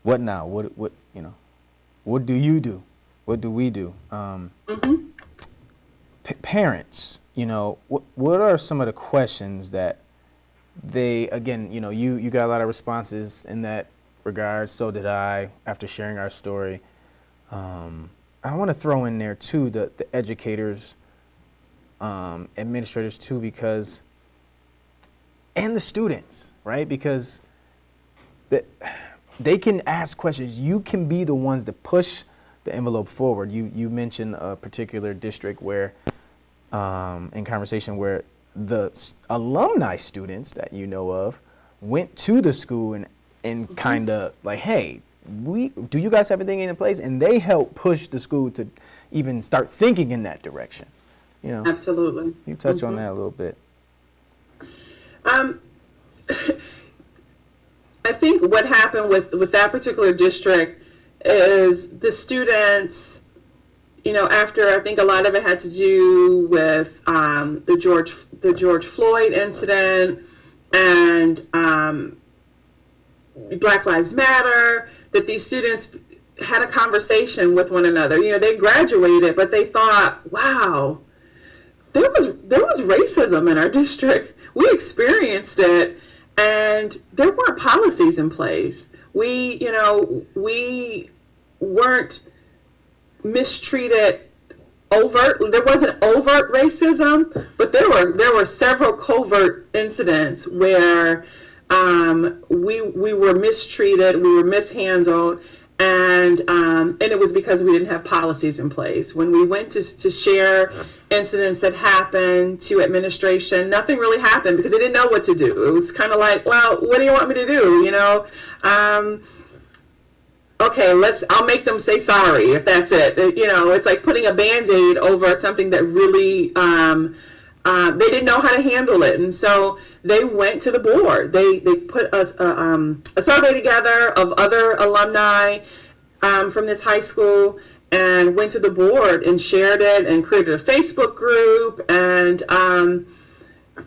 What now? What what do you do? What do we do? Parents, what are some of the questions that they, again, you got a lot of responses in that regard. So did I after sharing our story. I want to throw in there too the educators, administrators too, because, and the students, right? Because they can ask questions. You can be the ones that push the envelope forward. You mentioned a particular district where, in conversation, where the alumni students that you know of went to the school and kind of like, hey, do you guys have everything in place? And they helped push the school to even start thinking in that direction. You know, absolutely. You touch on that a little bit. I think what happened with that particular district is the students, you know, after, I think a lot of it had to do with the George Floyd incident and Black Lives Matter, that these students had a conversation with one another. You know, they graduated, but they thought, wow, there was racism in our district. We experienced it, and there weren't policies in place. We weren't mistreated overt. There wasn't overt racism, but there were several covert incidents where we were mistreated, we were mishandled, and it was because we didn't have policies in place. When we went to share incidents that happened to administration, nothing really happened because they didn't know what to do. It was kind of like, well, what do you want me to do? You know, okay, I'll make them say sorry if that's it. You know, it's like putting a Band-Aid over something that really, they didn't know how to handle it. And so they went to the board. They put a survey together of other alumni from this high school and went to the board and shared it and created a Facebook group and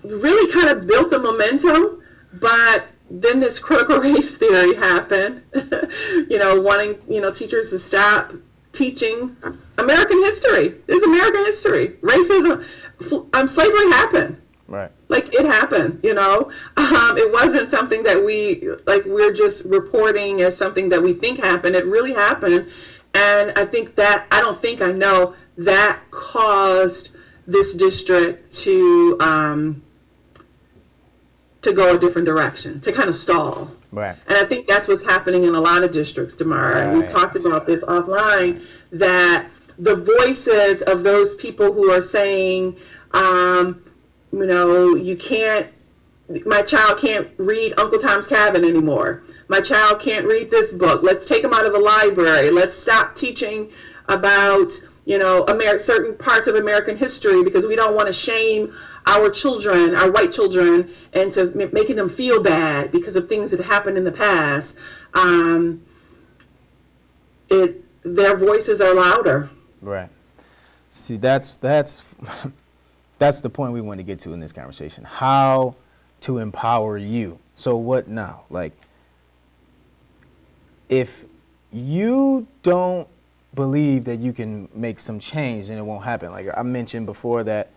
really kind of built the momentum. But then this critical race theory happened, wanting, teachers to stop teaching American history. This is American history. Racism, slavery happened. Right. Like, it happened, It wasn't something that we're just reporting as something that we think happened. It really happened. And I know that caused this district to go a different direction, to kind of stall. Right. And I think that's what's happening in a lot of districts, DaMar. Right. We've talked about this offline, that the voices of those people who are saying, my child can't read Uncle Tom's Cabin anymore. My child can't read this book. Let's take them out of the library. Let's stop teaching about, certain parts of American history because we don't want to shame our children, our white children, into making them feel bad because of things that happened in the past. Their voices are louder. Right. See, that's the point we want to get to in this conversation. How to empower you. So what now? Like, if you don't believe that you can make some change, then it won't happen. Like I mentioned before that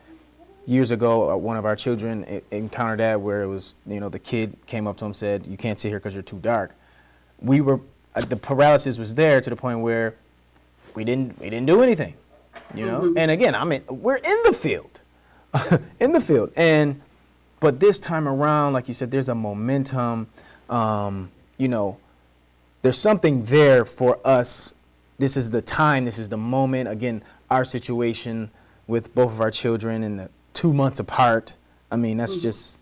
years ago, one of our children encountered that where it was, the kid came up to him and said, you can't sit here because you're too dark. The paralysis was there to the point where we didn't do anything, Mm-hmm. And again, we're in the field, but this time around, like you said, there's a momentum, there's something there for us. This is the time, this is the moment. Again, our situation with both of our children and the 2 months apart. That's just,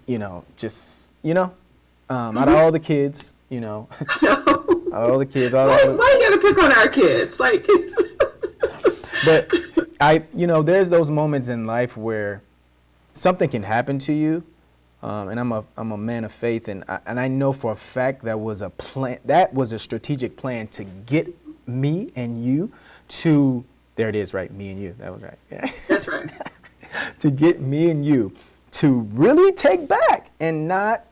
out of all the kids, out of all the kids. Why you gotta pick on our kids? Like, but there's those moments in life where something can happen to you, and I'm a man of faith, and I know for a fact that was a plan. That was a strategic plan to get me and you to. There it is, right? Me and you. That was right. Yeah. That's right. To get me and you to really take back and not,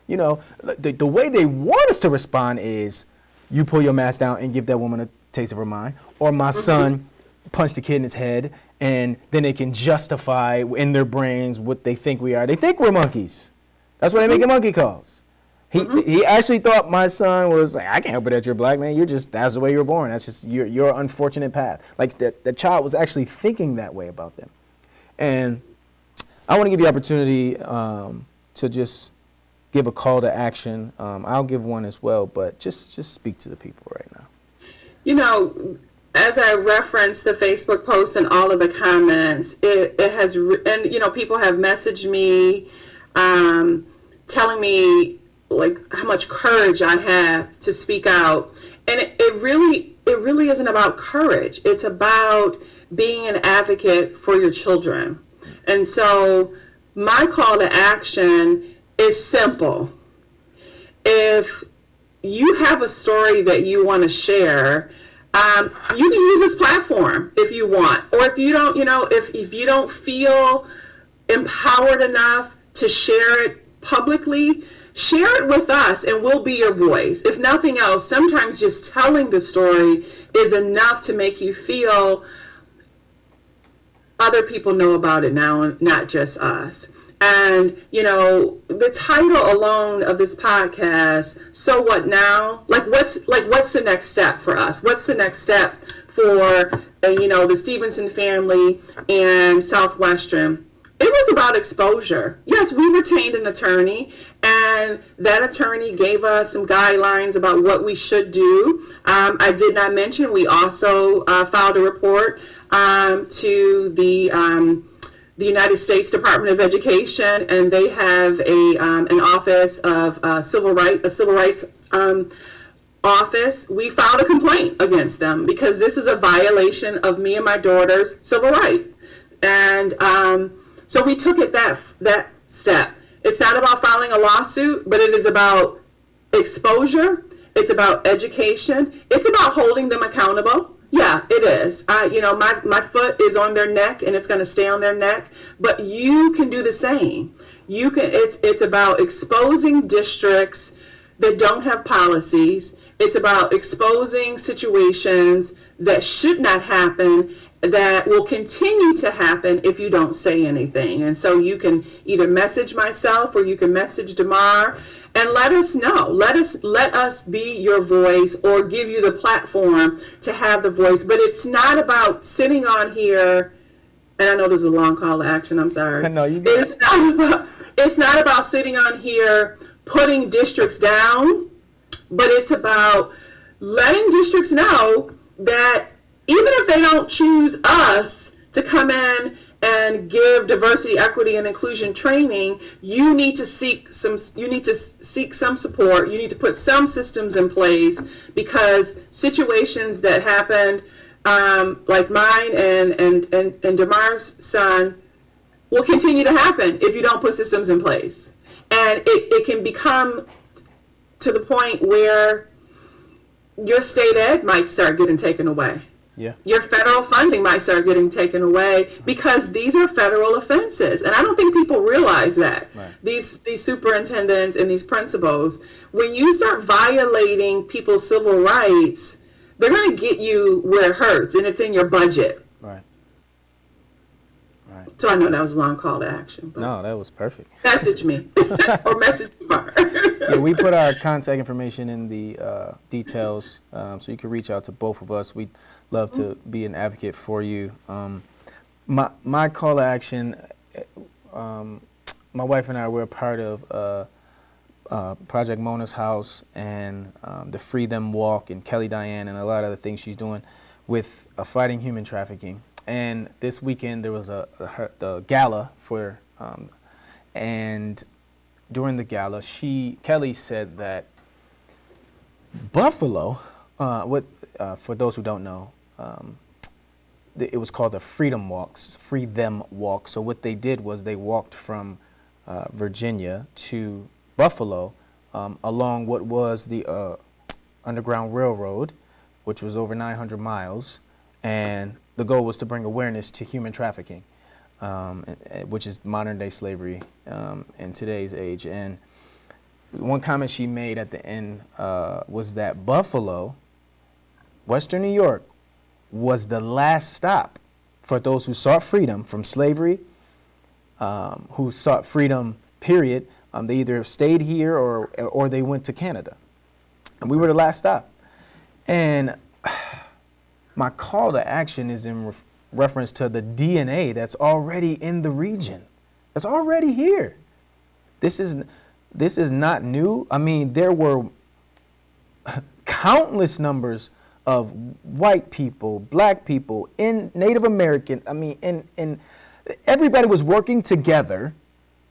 the way they want us to respond is you pull your mask down and give that woman a taste of her mind, or my son punch the kid in his head, and then they can justify in their brains what they think we are. They think we're monkeys. That's why they make monkey calls. He actually thought my son was like, I can't help it that you're black, man. That's the way you were born. That's just your unfortunate path. Like the child was actually thinking that way about them. And I want to give you the opportunity to just give a call to action. I'll give one as well, but just speak to the people right now. You know, as I referenced the Facebook post and all of the comments, it has, and you know, people have messaged me, telling me like how much courage I have to speak out, and it really isn't about courage. It's about being an advocate for your children. And so my call to action is simple. If you have a story that you want to share, you can use this platform if you want, or if you don't, you know, if you don't feel empowered enough to share it publicly, share it with us and we'll be your voice. If nothing else, sometimes just telling the story is enough to make you feel other people know about it now, not just us. And, you know, the title alone of this podcast, So What Now? What's the next step for us? What's the next step for, you know, the Stevenson family and Southwestern? It was about exposure. Yes, we retained an attorney, and that attorney gave us some guidelines about what we should do. I did not mention we also filed a report to the United States Department of Education, and they have an office of civil rights office. We filed a complaint against them because this is a violation of me and my daughter's civil right, and so we took it that step. It's not about filing a lawsuit, but it is about exposure. It's about education. It's about holding them accountable. Yeah, it is. You know, my foot is on their neck and it's going to stay on their neck, but you can do the same. You can. It's about exposing districts that don't have policies. It's about exposing situations that should not happen, that will continue to happen if you don't say anything. And so you can either message myself or you can message DaMar and let us know. Let us be your voice or give you the platform to have the voice. But it's not about sitting on here, and I know this is a long call to action, I'm sorry. No, you get it. It's not about sitting on here putting districts down, but it's about letting districts know that even if they don't choose us to come in and give diversity, equity, and inclusion training, you need to seek some support. You need to put some systems in place, because situations that happened, like mine and DaMar's son, will continue to happen if you don't put systems in place. And it can become to the point where your state ed might start getting taken away. Yeah. Your federal funding might start getting taken away because these are federal offenses. And I don't think people realize that. Right. These superintendents and these principals, when you start violating people's civil rights, they're going to get you where it hurts, and it's in your budget. Right. Right. So I know that was a long call to action. But No, that was perfect. message me or message DaMar. Yeah, we put our contact information in the details, so you can reach out to both of us. We'd love to be an advocate for you. My call to action, my wife and I were a part of Project Mona's House and the Free Them Walk, and Kelly Diane and a lot of the things she's doing with fighting human trafficking. And this weekend there was the gala for, and during the gala, Kelly said that Buffalo, for those who don't know, it was called the Free Them Walk. So what they did was they walked from Virginia to Buffalo along what was the Underground Railroad, which was over 900 miles, and the goal was to bring awareness to human trafficking, which is modern day slavery in today's age. And one comment she made at the end was that Buffalo, Western New York, was the last stop for those who sought freedom from slavery, who sought freedom, period, They either stayed here or they went to Canada. And we were the last stop. And my call to action is in reference to the DNA that's already in the region. That's already here. This is not new. I mean, there were countless numbers of white people, black people, Native American. I mean, and everybody was working together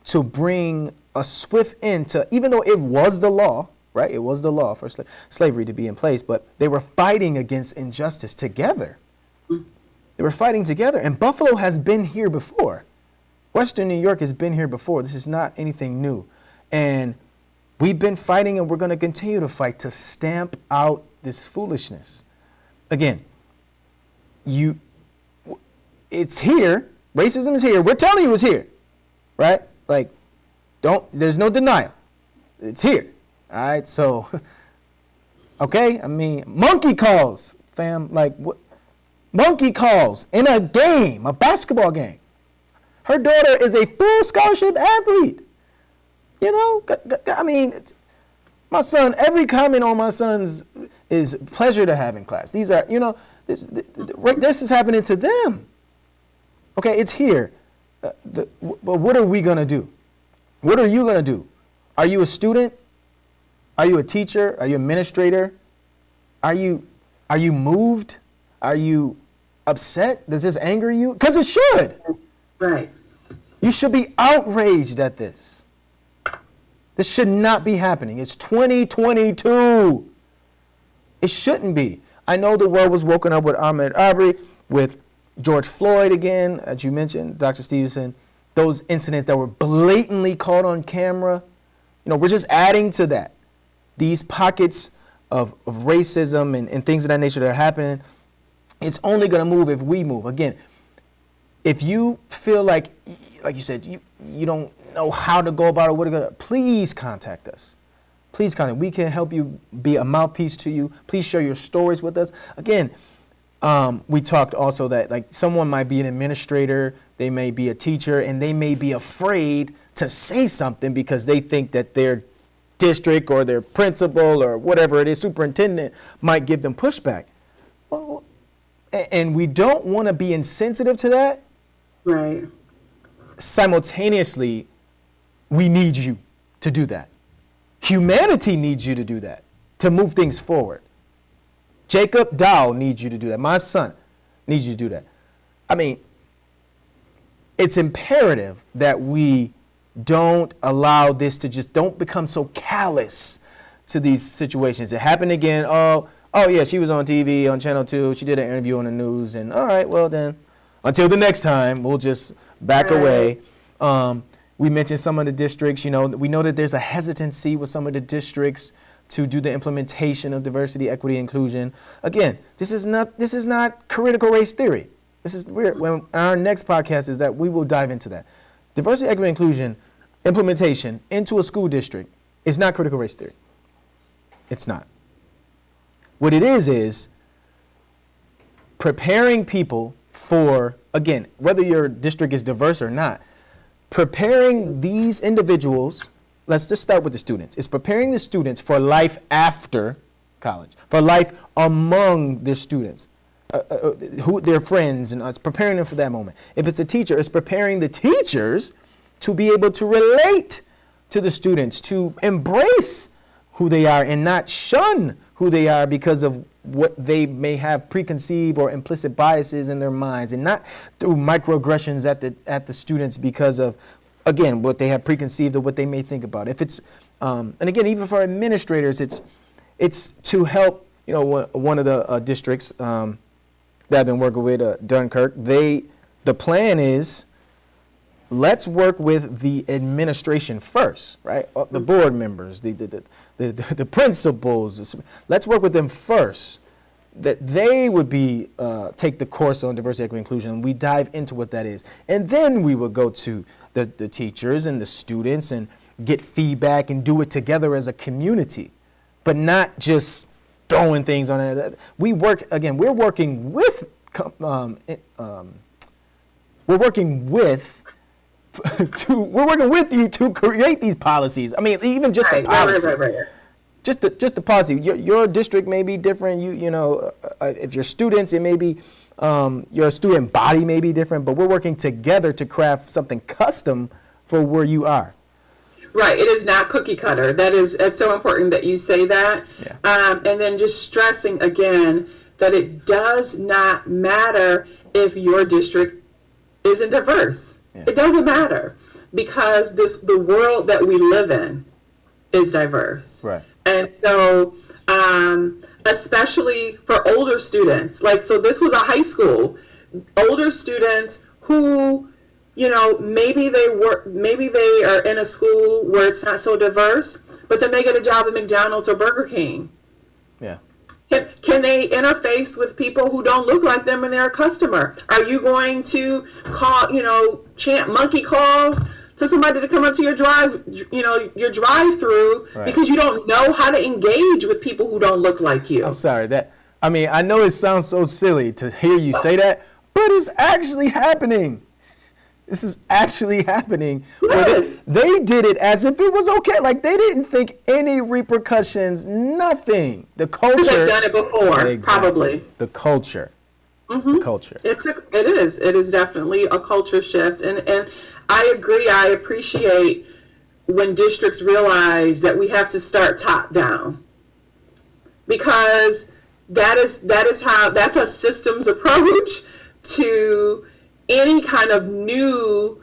to bring a swift end to, even though it was the law, right? It was the law for slavery to be in place, but they were fighting against injustice together. They were fighting together, and Buffalo has been here before. Western New York has been here before. This is not anything new. And we've been fighting, and we're going to continue to fight to stamp out this foolishness. Again, it's here. Racism is here. We're telling you it's here, right? Like, there's no denial. It's here. All right, so, okay, I mean, monkey calls, fam, like, what? Monkey calls in a game, a basketball game. Her daughter is a full scholarship athlete. You know, I mean, my son, every comment on my son's is pleasure to have in class. These are, you know, this is happening to them. Okay, it's here. But what are we going to do? What are you going to do? Are you a student? Are you a teacher? Are you an administrator? Are you moved? Are you upset? Does this anger you? Because it should. Right. You should be outraged at this. This should not be happening. It's 2022. It shouldn't be. I know the world was woken up with Ahmaud Arbery, with George Floyd again, as you mentioned, Dr. Stevenson, those incidents that were blatantly caught on camera. You know, we're just adding to that. These pockets of racism and things of that nature that are happening, it's only going to move if we move. Again, if you feel like you said, you don't know how to go about it, please contact us. Please contact. We can help you, be a mouthpiece to you. Please share your stories with us. Again, we talked also that like someone might be an administrator, they may be a teacher, and they may be afraid to say something because they think that their district or their principal or whatever it is, superintendent, might give them pushback. Well, and we don't want to be insensitive to that. Right. Simultaneously, we need you to do that. Humanity needs you to do that, to move things forward. Jacob Dowell needs you to do that. My son needs you to do that. I mean, it's imperative that we don't allow this to don't become so callous to these situations. It happened again. Oh yeah, she was on TV on Channel 2. She did an interview on the news. And all right, well then, until the next time, we'll just back away. We mentioned some of the districts. You know, we know that there's a hesitancy with some of the districts to do the implementation of diversity, equity, inclusion. Again, this is not critical race theory. When our next podcast is that we will dive into that. Diversity, equity, inclusion implementation into a school district is not critical race theory. It's not. What it is preparing people for, again, whether your district is diverse or not, preparing these individuals. Let's just start with the students. It's preparing the students for life after college, for life among their students, their friends, and it's preparing them for that moment. If it's a teacher, it's preparing the teachers to be able to relate to the students, to embrace who they are and not shun who they are because of what they may have preconceived or implicit biases in their minds, and not through microaggressions at the students because of, again, what they have preconceived or what they may think about. If it's, and again, even for administrators, it's to help, you know, one of the districts that I've been working with, Dunkirk, the plan is, let's work with the administration first, right? The board members, the principals, let's work with them first, that they would take the course on diversity, equity, inclusion, and we dive into what that is. And then we would go to the teachers and the students and get feedback and do it together as a community, but not just throwing things on it. We're working with we're working with you to create these policies. I mean, even just the policy. Right. Just the policy. Your district may be different. If you're students, it may be your student body may be different. But we're working together to craft something custom for where you are. Right. It is not cookie cutter. It's so important that you say that. Yeah. And then just stressing again that it does not matter if your district isn't diverse. Yeah. It doesn't matter, because the world that we live in is diverse. Right. And so, especially for older students, so this was a high school, older students who, maybe they are in a school where it's not so diverse, but then they get a job at McDonald's or Burger King. Yeah. Can they interface with people who don't look like them and they're a customer? Are you going to call, chant monkey calls to somebody to come up to your drive-through, right, because you don't know how to engage with people who don't look like you? I'm sorry. I know it sounds so silly to hear you say that, but it's actually happening. This is actually happening. Yes. They did it as if it was okay. Like, they didn't think any repercussions, nothing. The culture. They've done it before, exactly. Probably. The culture. Mm-hmm. The culture. It is. It is definitely a culture shift. And I agree. I appreciate when districts realize that we have to start top down, because that's a systems approach to any kind of new,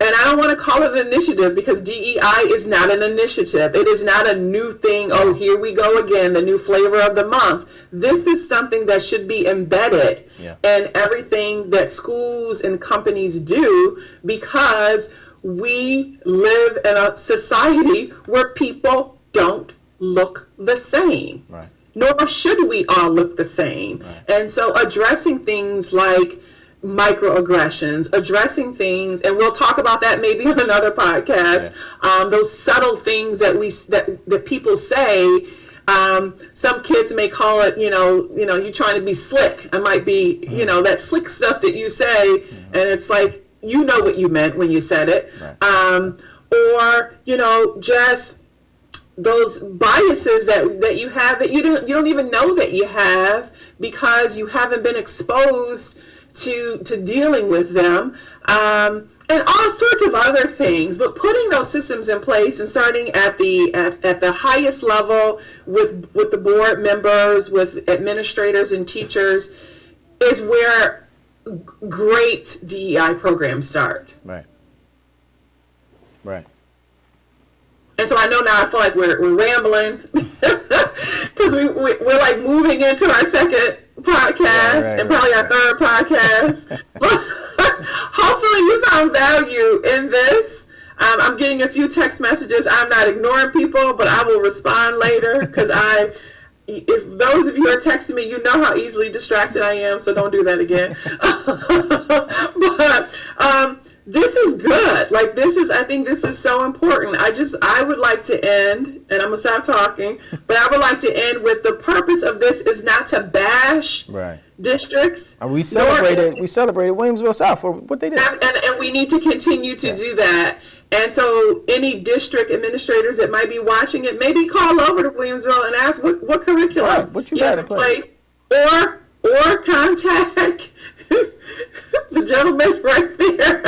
and I don't want to call it an initiative, because DEI is not an initiative. It is not a new thing. Oh, here we go again, the new flavor of the month. This is something that should be embedded in everything that schools and companies do, because we live in a society where people don't look the same. Right. Nor should we all look the same. Right. And so addressing things like microaggressions, addressing things, and we'll talk about that maybe on another podcast. Yeah. Those subtle things that people say. Some kids may call it, you're trying to be slick. I might be, that slick stuff that you say, and it's like, you know what you meant when you said it. Right. Or just those biases that you have that you don't even know that you have, because you haven't been exposed to dealing with them, and all sorts of other things. But putting those systems in place and starting at the highest level with the board members, with administrators and teachers, is where great DEI programs start. Right. Right. And so I know now I feel like we're rambling, because we're like moving into our second podcast, and probably our third podcast. But hopefully you found value in this. I'm getting a few text messages. I'm not ignoring people, but I will respond later, because if those of you are texting me, you know how easily distracted I am, so don't do that again. But this is good. I think this is so important. I would like to end, and I'm gonna stop talking, but I would like to end with the purpose of this is not to bash districts. And we celebrated Williamsville South for what they did. And we need to continue to do that. And so any district administrators that might be watching it, maybe call over to Williamsville and ask what curriculum what you got in place. Or contact the gentleman right there.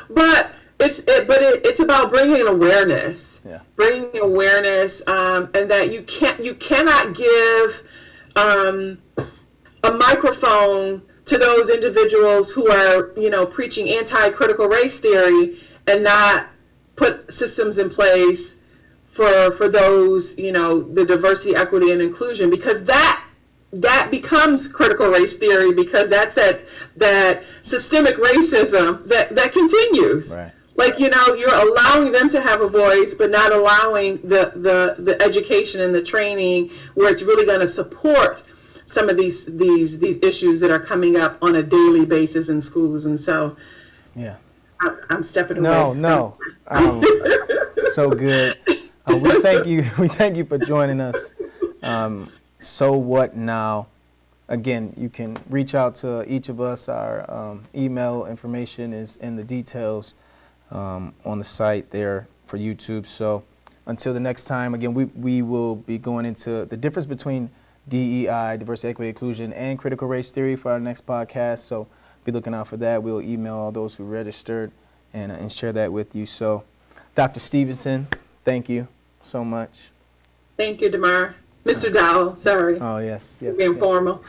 But it's about bringing awareness, and that you cannot give a microphone to those individuals who are preaching anti-critical race theory and not put systems in place for those the diversity, equity, and inclusion, because that becomes critical race theory, because that's that systemic racism that continues. Right. You're allowing them to have a voice, but not allowing the education and the training where it's really going to support some of these issues that are coming up on a daily basis in schools. And so I'm stepping away. No. So good. We thank you for joining us. So what now? again, you can reach out to each of us. Our email information is in the details on the site there for YouTube. So until the next time, again, we will be going into the difference between DEI, diversity, equity, inclusion, and critical race theory for our next podcast. So be looking out for that. We'll email all those who registered and share that with you. So Dr. Stevenson, thank you so much. Thank you, DaMar. Mr. Dowell, sorry. Oh, yes. Being formal.